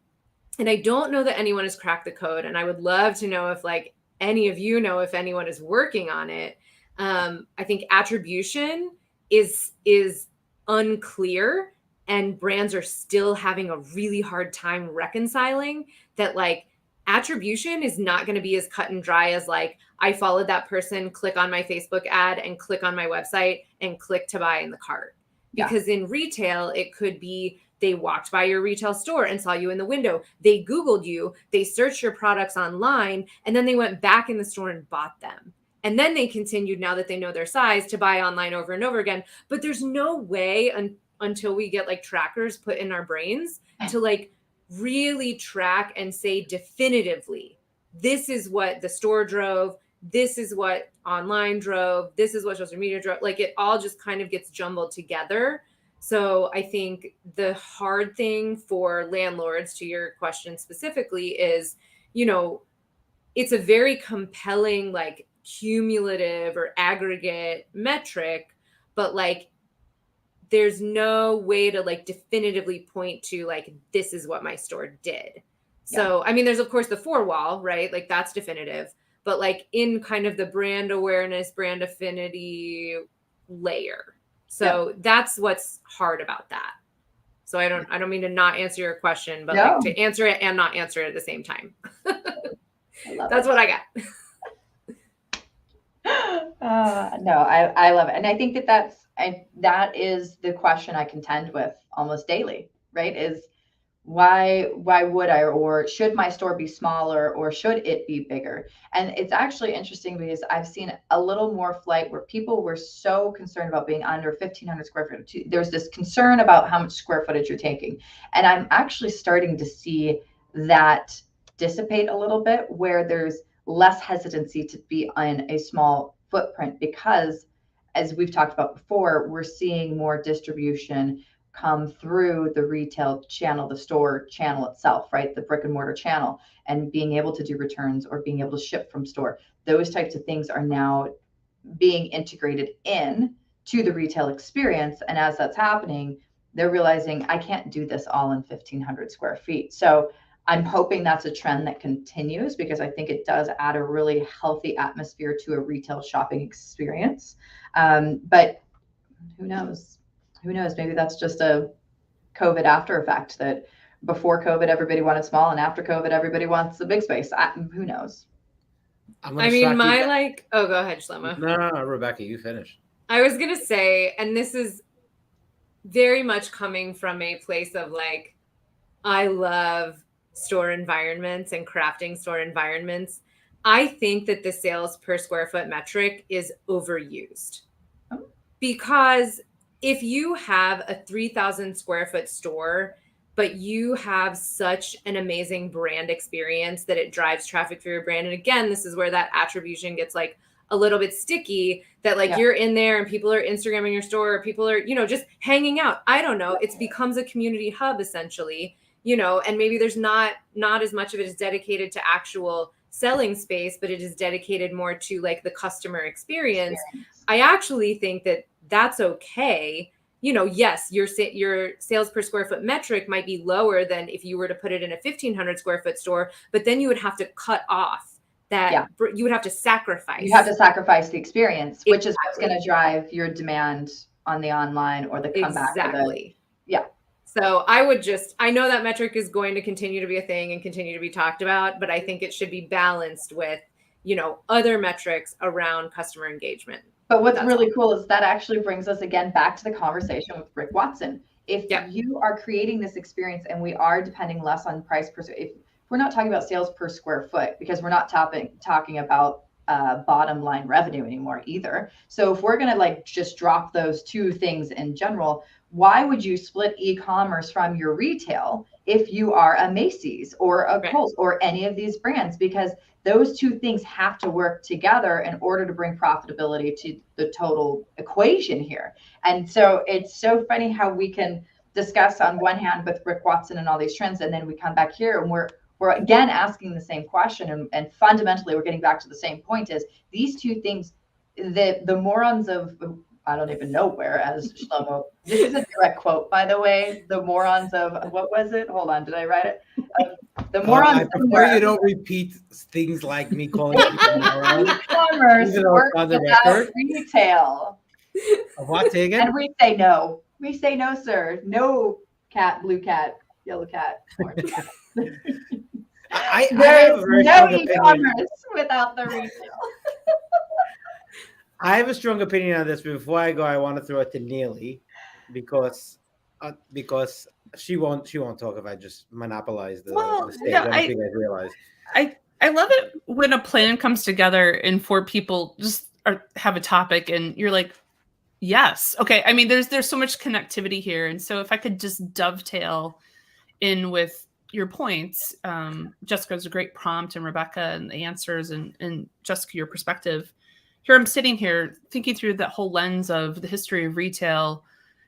and I don't know that anyone has cracked the code, and I would love to know if like any of you know if anyone is working on it. I think attribution is unclear, and brands are still having a really hard time reconciling that. Like, attribution is not going to be as cut and dry as like, I followed that person, click on my Facebook ad and click on my website and click to buy in the cart. Because in retail, it could be they walked by your retail store and saw you in the window. They Googled you, they searched your products online, and then they went back in the store and bought them. And then they continued, now that they know their size, to buy online over and over again. But there's no way until we get like trackers put in our brains to like really track and say definitively, this is what the store drove, this is what online drove, this is what social media drove. Like, it all just kind of gets jumbled together. So I think the hard thing for landlords, to your question specifically, is, it's a very compelling, like, cumulative or aggregate metric, but like, there's no way to like definitively point to like, this is what my store did. So, I mean, there's of course the 4-wall, right? Like, that's definitive, but like in kind of the brand awareness, brand affinity layer. So that's what's hard about that. So I don't mean to not answer your question, but like to answer it and not answer it at the same time. That's what I got. No, I love it. And I think that is the question I contend with almost daily, right? Is why would I, or should my store be smaller, or should it be bigger? And it's actually interesting because I've seen a little more flight where people were so concerned about being under 1,500 square feet. There's this concern about how much square footage you're taking. And I'm actually starting to see that dissipate a little bit, where there's less hesitancy to be on a small footprint, because as we've talked about before, we're seeing more distribution come through the retail channel, the store channel itself, right? The brick and mortar channel, and being able to do returns or being able to ship from store. Those types of things are now being integrated in to the retail experience. And as that's happening, they're realizing, I can't do this all in 1,500 square feet. So I'm hoping that's a trend that continues, because I think it does add a really healthy atmosphere to a retail shopping experience. But who knows? who knows? Maybe that's just a COVID after effect, that before COVID, everybody wanted small, and after COVID, everybody wants a big space. Who knows? I mean, my like, oh, go ahead, Shlomo. No, Rebecca, you finish. I was going to say, and this is very much coming from a place of like, I love store environments and crafting store environments. I think that the sales per square foot metric is overused. Because if you have a 3,000 square foot store, but you have such an amazing brand experience that it drives traffic for your brand. And again, this is where that attribution gets like a little bit sticky, that like you're in there and people are Instagramming your store, or people are, you know, just hanging out. I don't know. It becomes a community hub essentially, you know, and maybe there's not as much of it is dedicated to actual selling space, but it is dedicated more to like the customer experience. I actually think that that's okay. You know, yes, your sales per square foot metric might be lower than if you were to put it in a 1,500 square foot store, but then you would have to cut off that. You would have to sacrifice. You have to sacrifice the experience, which is what's going to drive your demand on the online or the comeback. Exactly. So I know that metric is going to continue to be a thing and continue to be talked about, but I think it should be balanced with, you know, other metrics around customer engagement. But what's really cool is that actually brings us again back to the conversation with Rick Watson. If you are creating this experience and we are depending less on price per, if we're not talking about sales per square foot, because we're not talking about bottom line revenue anymore either. So if we're going to like just drop those two things in general, why would you split e-commerce from your retail if you are a Macy's or a Kohl's or any of these brands? Because those two things have to work together in order to bring profitability to the total equation here. And so it's so funny how we can discuss on one hand with Rick Watson and all these trends, and then we come back here and we're again asking the same question, and fundamentally we're getting back to the same point: is these two things, the morons of, I don't even know where, as Shlomo, this is a direct quote, by the way, the morons of, what was it? Hold on, did I write it? The morons. I prefer you don't repeat things like me calling people morons. E-commerce works without retail. What, say again? And we say no. We say no, sir. No cat, blue cat, yellow cat, orange cat. There is no e-commerce without the retail. I have a strong opinion on this. Before I go, I want to throw it to Neely because she won't talk if I just monopolize the stage. No, I think I realized. I love it when a plan comes together and four people just have a topic and you're like, yes, okay. I mean, there's so much connectivity here, and so if I could just dovetail in with your points, Jessica's a great prompt, and Rebecca and the answers, and Jessica, your perspective. Here I'm sitting here thinking through that whole lens of the history of retail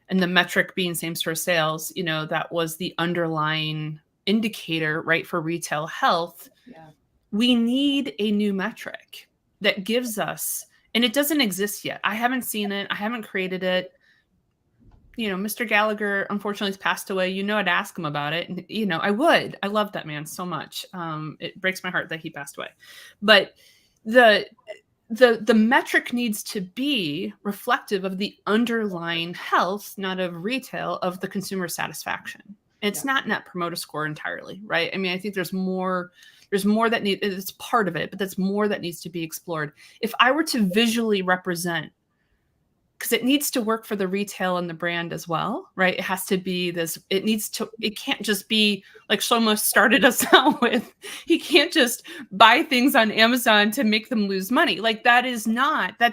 and the metric being same-store sales. You know, that was the underlying indicator, right, for retail health. Yeah. We need a new metric that gives us, and it doesn't exist yet. I haven't seen it. I haven't created it. You know, Mr. Gallagher, unfortunately, has passed away. You know, I'd ask him about it. And, you know, I would. I love that man so much. It breaks my heart that he passed away. But the metric needs to be reflective of the underlying health, not of retail, of the consumer satisfaction. It's not net promoter score entirely, right? I mean, I think there's more that it's part of it, but that's more that needs to be explored. If I were to visually represent, because it needs to work for the retail and the brand as well, right? It has to be this, it can't just be like Shlomo started us out with. He can't just buy things on Amazon to make them lose money. Like that's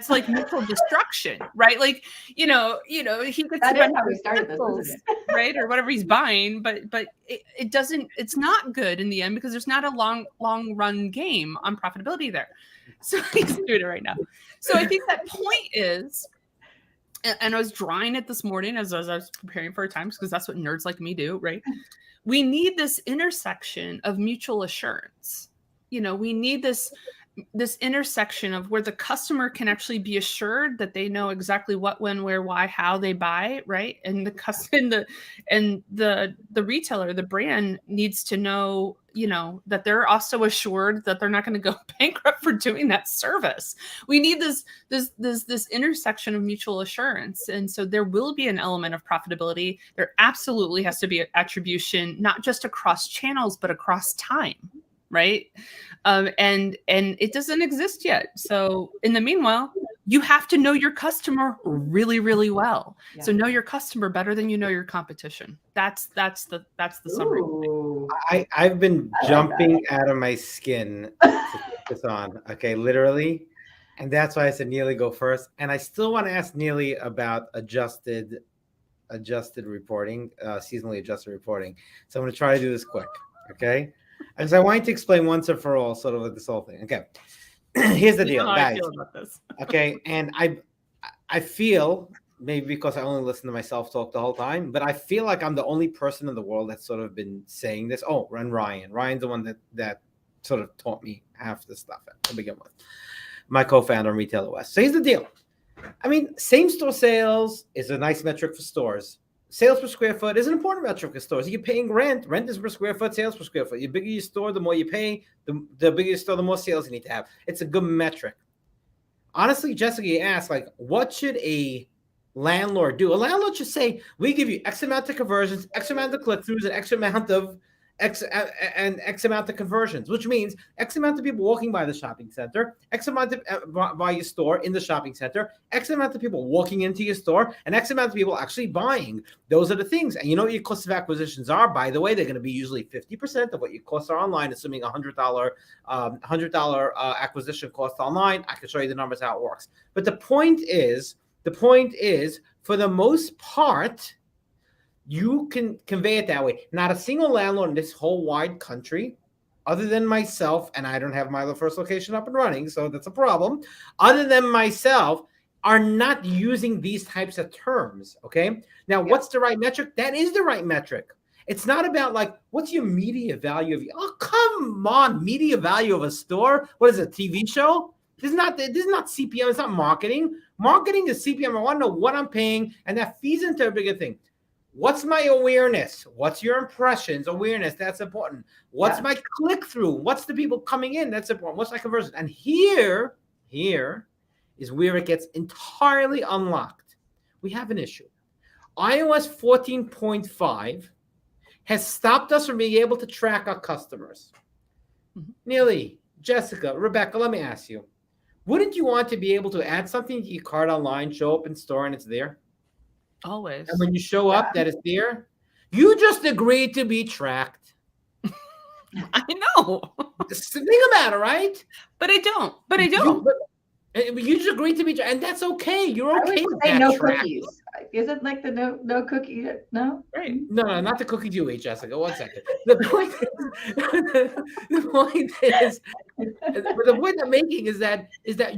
like mutual destruction, right? Like, you know, he gets that is how we started this, isn't it? Right? Or whatever he's buying, but it doesn't, it's not good in the end because there's not a long run game on profitability there. So he's doing it right now. So I think that point is, and I was drawing it this morning as I was preparing for our times, because that's what nerds like me do, right? We need this intersection of mutual assurance. You know, we need this this intersection of where the customer can actually be assured that they know exactly what, when, where, why, how they buy, right? And the retailer, the brand needs to know, that they're also assured that they're not going to go bankrupt for doing that service. We need this intersection of mutual assurance. And so there will be an element of profitability. There absolutely has to be attribution, not just across channels, but across time. Right. And it doesn't exist yet. So in the meanwhile, you have to know your customer really, really well. Yeah. So know your customer better than you know your competition. That's the summary. Ooh. I've been jumping out of my skin to put this on. Okay, literally. And that's why I said Neely go first. And I still want to ask Neely about adjusted reporting, seasonally adjusted reporting. So I'm going to try to do this quick. Okay. Because I want to explain once and for all, sort of like this whole thing. Okay, here's the deal, guys. I feel about this. Okay, and I feel, maybe because I only listen to myself talk the whole time, but I feel like I'm the only person in the world that's sort of been saying this. Oh, and Ryan's the one that sort of taught me half the stuff to begin with. My co-founder on Retailer West. So here's the deal. I mean, same store sales is a nice metric for stores. Sales per square foot is an important metric for stores. You're paying rent. Rent is per square foot, sales per square foot. The bigger your store, the more you pay. The bigger your store, the more sales you need to have. It's a good metric. Honestly, Jessica, you asked, like, what should a landlord do? A landlord should say, we give you X amount of conversions, X amount of click-throughs, and X amount of conversions, which means X amount of people walking by the shopping center, X amount of by your store in the shopping center, X amount of people walking into your store, and X amount of people actually buying. Those are the things. And you know what your cost of acquisitions are? By the way, they're going to be usually 50% of what your costs are online, assuming $100 acquisition cost online. I can show you the numbers, how it works. But the point is, for the most part, you can convey it that way. Not a single landlord in this whole wide country, other than myself, and I don't have my first location up and running, so that's a problem, other than myself, are not using these types of terms, okay? Now, what's the right metric? That is the right metric. It's not about, like, what's your media value of you? Oh, come on, media value of a store? What is it, a TV show? This is not CPM, it's not marketing. Marketing is CPM. I want to know what I'm paying, and that feeds into a bigger thing. What's my awareness? What's your impressions? Awareness, that's important. What's my click-through? What's the people coming in? That's important. What's my conversion? And here is where it gets entirely unlocked. We have an issue. iOS 14.5 has stopped us from being able to track our customers. Neely, Jessica, Rebecca, let me ask you. Wouldn't you want to be able to add something to your cart online, show up in store, and it's there? Always. And when you show up, that is there. You just agreed to be tracked. I know. Think about it, right? But I don't. You just agreed to be tracked, and that's okay. You're okay with that. No cookies. Is it like the no cookie? No. Right. No, not the cookies you eat, Jessica. 1 second. The point I'm making is that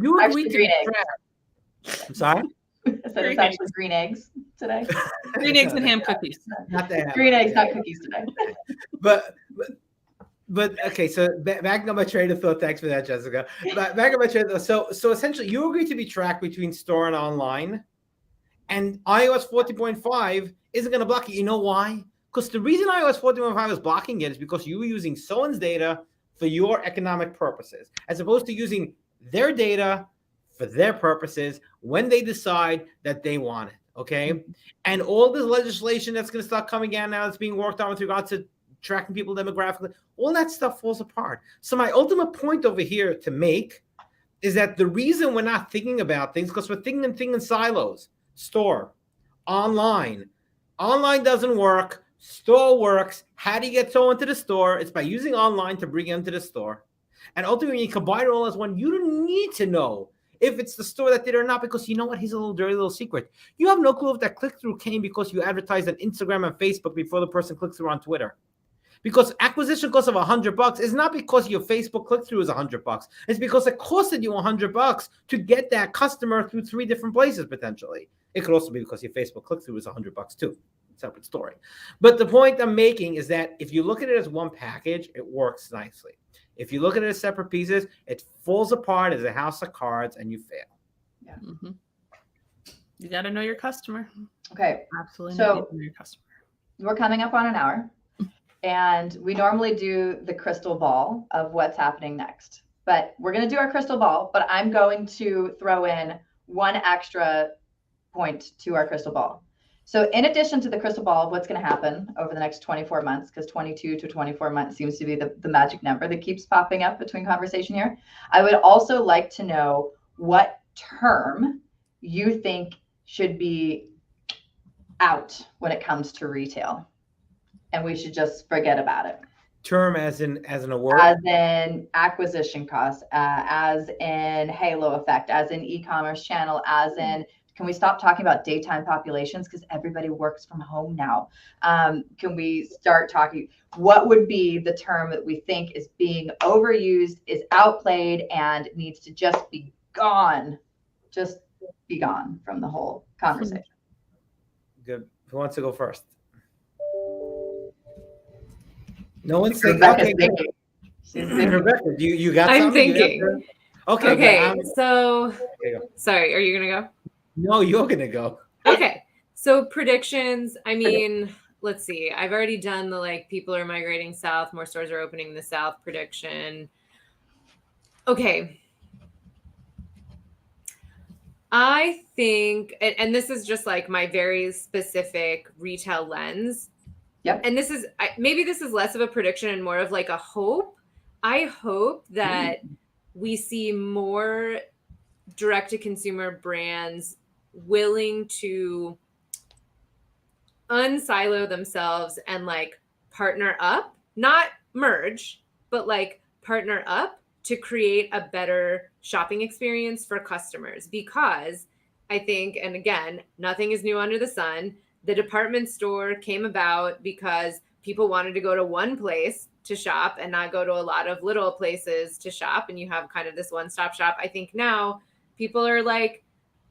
you agreed to be tracked. I'm sorry. So it's actually green eggs today. Green eggs and ham cookies. Not that. Green eggs, not cookies today. But okay, so back on my train of thought. Thanks for that, Jessica. But back on my train of thought. So essentially, you agree to be tracked between store and online, and iOS 14.5 isn't going to block it. You know why? Because the reason iOS 14.5 is blocking it is because you were using someone's data for your economic purposes, as opposed to using their data for their purposes when they decide that they want it, okay? And all this legislation that's going to start coming down now that's being worked on with regard to tracking people demographically, all that stuff falls apart. So my ultimate point over here to make is that the reason we're not thinking about things, because we're thinking in silos. Store, online. Online doesn't work. Store works. How do you get someone to the store? It's by using online to bring them to the store. And ultimately, when you combine it all as one, you don't need to know if it's the store that did it or not, because you know what? Here's a little dirty little secret. You have no clue if that click-through came because you advertised on Instagram and Facebook before the person clicked through on Twitter. Because acquisition cost of $100 is not because your Facebook click-through is $100. It's because it costed you $100 to get that customer through 3 different places, potentially. It could also be because your Facebook click-through is $100 too. Separate story. But the point I'm making is that if you look at it as one package, it works nicely. If you look at it as separate pieces, it falls apart as a house of cards and you fail. Yeah. Mm-hmm. You got to know your customer. Okay. Absolutely. So know your customer. We're coming up on an hour, and we normally do the crystal ball of what's happening next. But we're going to do our crystal ball, but I'm going to throw in one extra point to our crystal ball. So in addition to the crystal ball of what's going to happen over the next 24 months, because 22 to 24 months seems to be the magic number that keeps popping up between conversation here, I would also like to know what term you think should be out when it comes to retail, and we should just forget about it. Term as in a word? As in acquisition costs, as in halo effect, as in e-commerce channel, as in, can we stop talking about daytime populations because everybody works from home now? Can we start talking, what would be the term that we think is being overused, is outplayed, and needs to just be gone, just be gone from the whole conversation? Good. Who wants to go first? No one's Rebecca's thinking. thinking. She's thinking. Rebecca, you got I'm something? thinking. Okay. So There you go. sorry, are you gonna go? No, you're gonna go. Okay. So predictions, I mean, let's see. I've already done the like people are migrating south, more stores are opening in the south prediction. Okay. I think, and this is just like my very specific retail lens. Yep. And this is, maybe this is less of a prediction and more of like a hope. I hope that we see more direct-to-consumer brands willing to unsilo themselves and like partner up, not merge, but like partner up to create a better shopping experience for customers. Because I think, and again, nothing is new under the sun, the department store came about because people wanted to go to one place to shop and not go to a lot of little places to shop. And you have kind of this one-stop shop. I think now people are like,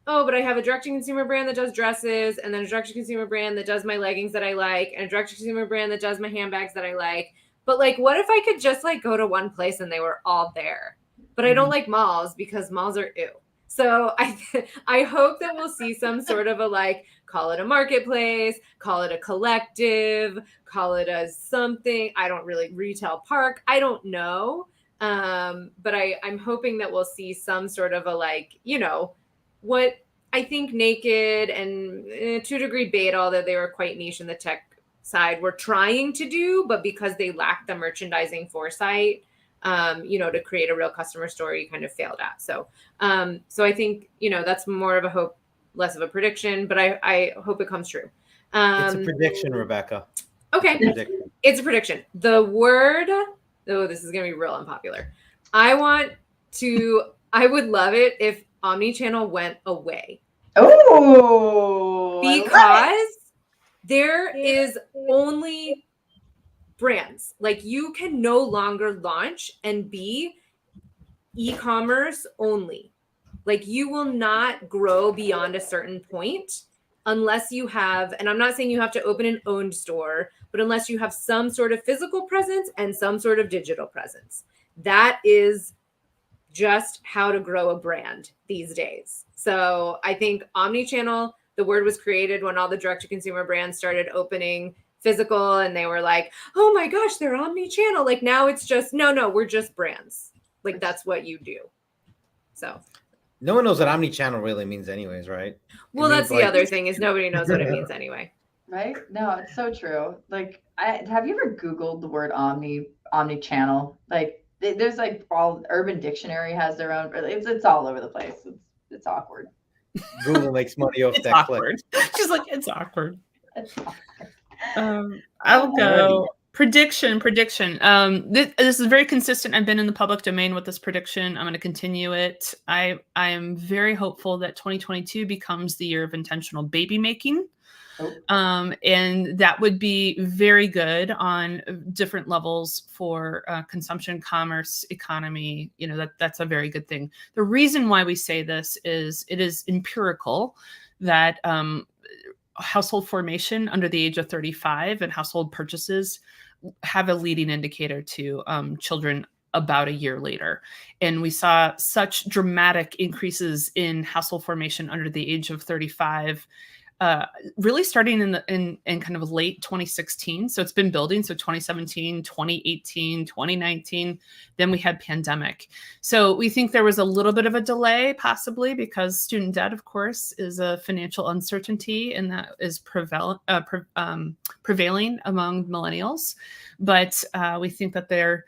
oh, but I have a direct-to-consumer brand that does dresses, and then a direct-to-consumer brand that does my leggings that I like, and a direct-to-consumer brand that does my handbags that I like. But like, what if I could just like go to one place and they were all there? But I don't like malls because malls are ew. So I hope that we'll see some sort of a like, call it a marketplace, call it a collective, call it a something. I don't really retail park. I don't know. But I'm hoping that we'll see some sort of a like, you know, what I think Naked and to a degree Beta, although they were quite niche in the tech side, were trying to do, but because they lacked the merchandising foresight, you know, to create a real customer story, kind of failed at. So I think, you know, that's more of a hope, less of a prediction, but I hope it comes true. It's a prediction, Rebecca. Okay. It's a prediction. The word, oh, this is going to be real unpopular. I would love it if omnichannel went away. Oh, because there is only brands. Like you can no longer launch and be e-commerce only. Like you will not grow beyond a certain point unless you have, and I'm not saying you have to open an owned store, but unless you have some sort of physical presence and some sort of digital presence. That is just how to grow a brand these days. So I think omnichannel, the word was created when all the direct-to-consumer brands started opening physical and they were like, oh my gosh, they're omnichannel. Like now it's just, no, we're just brands. Like that's what you do. So. No one knows what omnichannel really means anyways, right? Well, that's the other thing is nobody knows what it means anyway. Right? No, it's so true. Like, have you ever Googled the word omnichannel? Like, there's like all Urban Dictionary has their own. It's all over the place. It's awkward. Google makes money off It's that awkward. click. She's like, it's awkward. It's awkward. I'll go. Prediction. This is very consistent. I've been in the public domain with this prediction. I'm going to continue it. I am very hopeful that 2022 becomes the year of intentional baby making. And that would be very good on different levels for consumption, commerce, economy. You know, that's a very good thing. The reason why we say this is it is empirical that household formation under the age of 35 and household purchases have a leading indicator to children about a year later. And we saw such dramatic increases in household formation under the age of 35, really starting in kind of late 2016. So it's been building. So 2017, 2018, 2019, then we had pandemic. So we think there was a little bit of a delay, possibly because student debt, of course, is a financial uncertainty, and that is prevailing among millennials. But we think that they're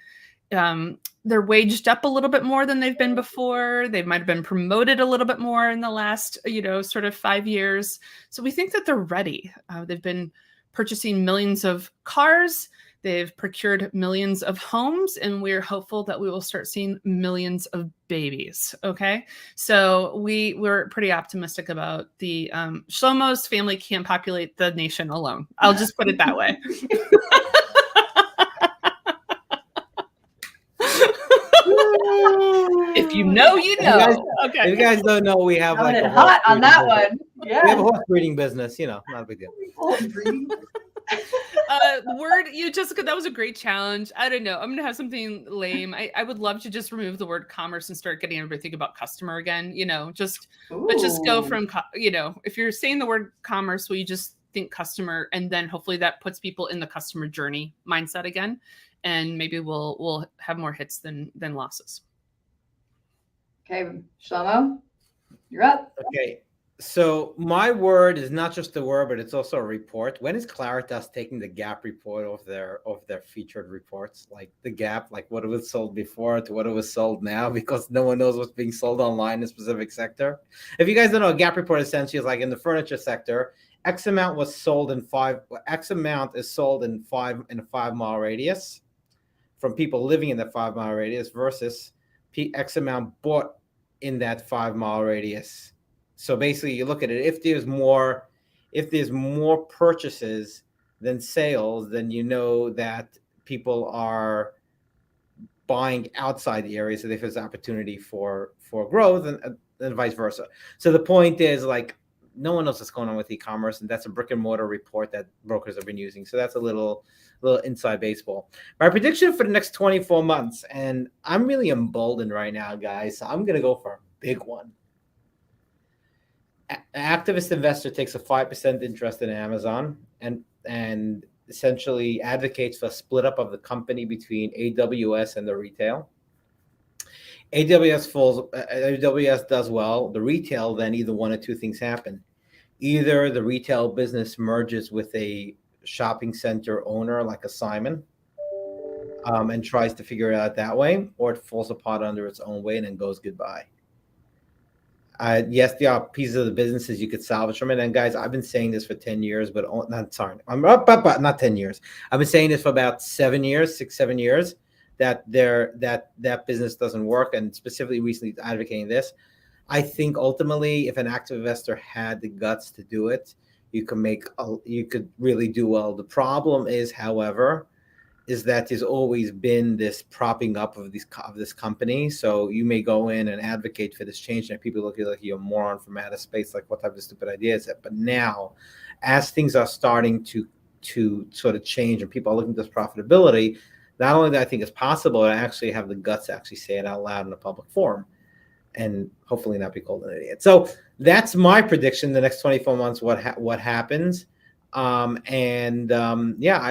waged up a little bit more than they've been before. They might have been promoted a little bit more in the last, sort of 5 years. So we think that they're ready. They've been purchasing millions of cars. They've procured millions of homes, and we're hopeful that we will start seeing millions of babies. Okay. So we're pretty optimistic about the Shlomo's family can't populate the nation alone. I'll just put it that way. If you know, you know. Okay. If you guys don't know, we have Coming like in a hot horse on that breeding one. business. Yeah. We have a horse breeding business, not a big deal. The word, Jessica, that was a great challenge. I don't know. I'm going to have something lame. I would love to just remove the word commerce and start getting everybody to think about customer again. Let's just go from, if you're saying the word commerce, will you just think customer, and then hopefully that puts people in the customer journey mindset again, and maybe we'll have more hits than losses. Okay, Shlomo, you're up. Okay. So my word is not just a word, but it's also a report. When is Claritas taking the Gap report of their featured reports, like the Gap, like what it was sold before to what it was sold now, because no one knows what's being sold online in a specific sector. If you guys don't know, a Gap report essentially is like in the furniture sector, X amount was sold X amount is sold in a 5 mile radius from people living in the 5 mile radius versus X amount bought in that 5 mile radius. So basically, you look at it. If there's more purchases than sales, then you know that people are buying outside the area. So there's opportunity for growth, and vice versa. So the point is, like, no one knows what's going on with e-commerce, and that's a brick and mortar report that brokers have been using. So that's a little inside baseball. My prediction for the next 24 months, and I'm really emboldened right now, guys. So I'm gonna go for a big one. An activist investor takes a 5% interest in Amazon and essentially advocates for a split up of the company between AWS and the retail. AWS does well. The retail, then either one or two things happen. Either the retail business merges with a shopping center owner like a Simon, and tries to figure it out that way, or it falls apart under its own weight and goes goodbye. Yes, there are pieces of the businesses you could salvage from it. And guys, I've been saying this for 10 years, but not 10 years. I've been saying this for about 7 years, 7 years, that business doesn't work, and specifically recently advocating this. I think ultimately, if an active investor had the guts to do it, you could really do well. The problem is, however, is that there's always been this propping up of this company. So you may go in and advocate for this change, and people look at you like you're a moron from outer space, like what type of stupid idea is that? But now, as things are starting to sort of change and people are looking at this profitability, not only do I think it's possible, I actually have the guts to actually say it out loud in a public forum, and hopefully not be called an idiot. So that's my prediction. The next 24 months, what happens. I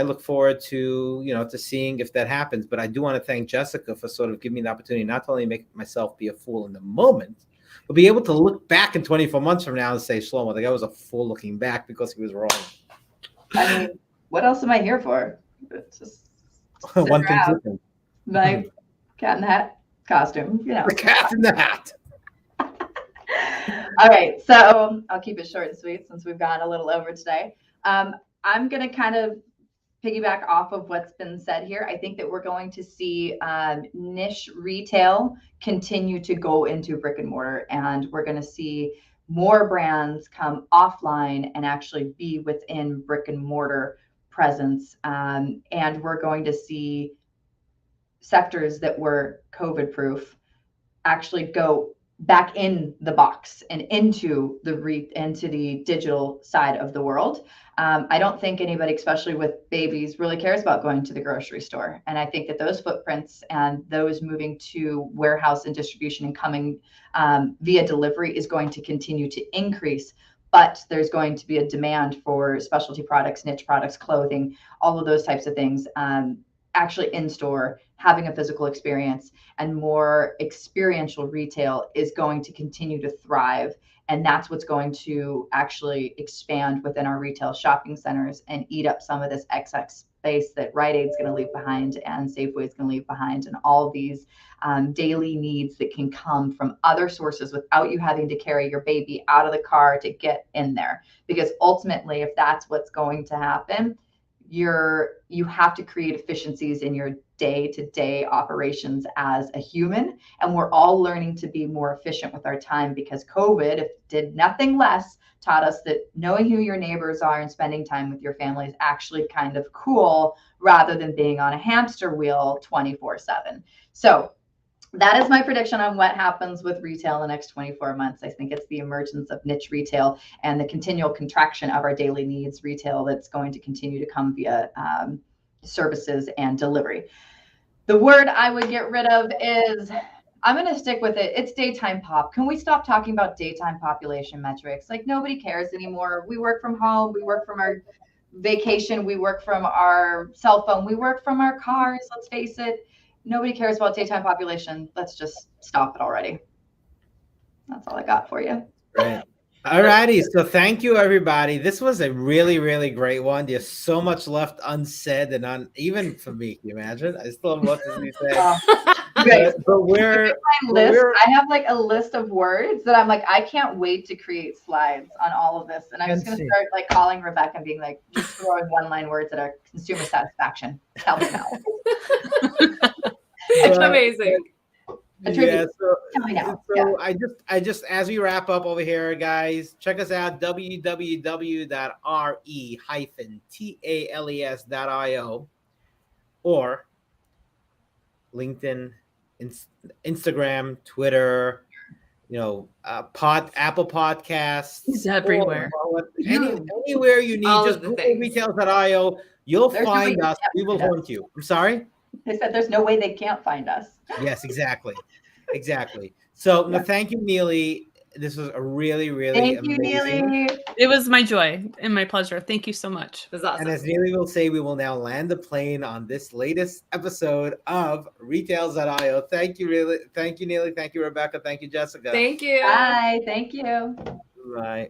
look forward to seeing if that happens. But I do want to thank Jessica for sort of giving me the opportunity not to only make myself be a fool in the moment, but be able to look back in 24 months from now and say, Shlomo, the guy was a fool looking back because he was wrong. I mean, what else am I here for? It's just one thing. My cat in the hat costume, The cat in the hat. All right, so I'll keep it short and sweet since we've gone a little over today. I'm going to kind of piggyback off of what's been said here. I think that we're going to see niche retail continue to go into brick and mortar, and we're going to see more brands come offline and actually be within brick and mortar presence. And we're going to see sectors that were COVID proof actually go back in the box and into the digital side of the world. I don't think anybody, especially with babies, really cares about going to the grocery store. And I think that those footprints and those moving to warehouse and distribution and coming via delivery is going to continue to increase. But there's going to be a demand for specialty products, niche products, clothing, all of those types of things, actually in store, having a physical experience, and more experiential retail is going to continue to thrive. And that's what's going to actually expand within our retail shopping centers and eat up some of this excess space that Rite Aid's going to leave behind and Safeway's going to leave behind, and all these daily needs that can come from other sources without you having to carry your baby out of the car to get in there. Because ultimately, if that's what's going to happen, you have to create efficiencies in your day-to-day operations as a human. And we're all learning to be more efficient with our time, because COVID, if it did nothing less, taught us that knowing who your neighbors are and spending time with your family is actually kind of cool, rather than being on a hamster wheel 24/7. So that is my prediction on what happens with retail in the next 24 months. I think it's the emergence of niche retail and the continual contraction of our daily needs retail that's going to continue to come via services and delivery. The word I would get rid of is, I'm going to stick with it. It's daytime pop. Can we stop talking about daytime population metrics? Like, nobody cares anymore. We work from home. We work from our vacation. We work from our cell phone. We work from our cars. Let's face it. Nobody cares about daytime population. Let's just stop it already. That's all I got for you. Right. All righty. So thank you, everybody. This was a really, really great one. There's so much left unsaid, and even for me, can you imagine? I still have much to be said. But I have like a list of words that I'm like, I can't wait to create slides on all of this. And I'm just going to start like calling Rebecca and being like, just throwing one-line words that are consumer satisfaction. Tell me now. Amazing. Yeah, so I just as we wrap up over here, guys, check us out, www.re-tales.io, or LinkedIn, Instagram, Twitter, Apple Podcasts. It's everywhere. Anywhere you need, just Google retails.io. You'll find us. We will hunt you. I'm sorry? They said there's no way they can't find us. Yes, exactly. So, thank you, Neely. This was a really, really amazing. Thank you, Neely. It was my joy and my pleasure. Thank you so much. It was awesome. And as Neely will say, we will now land the plane on this latest episode of Retails.io. Thank you, Neely. Thank you, Rebecca. Thank you, Jessica. Thank you. Bye. Thank you. Bye.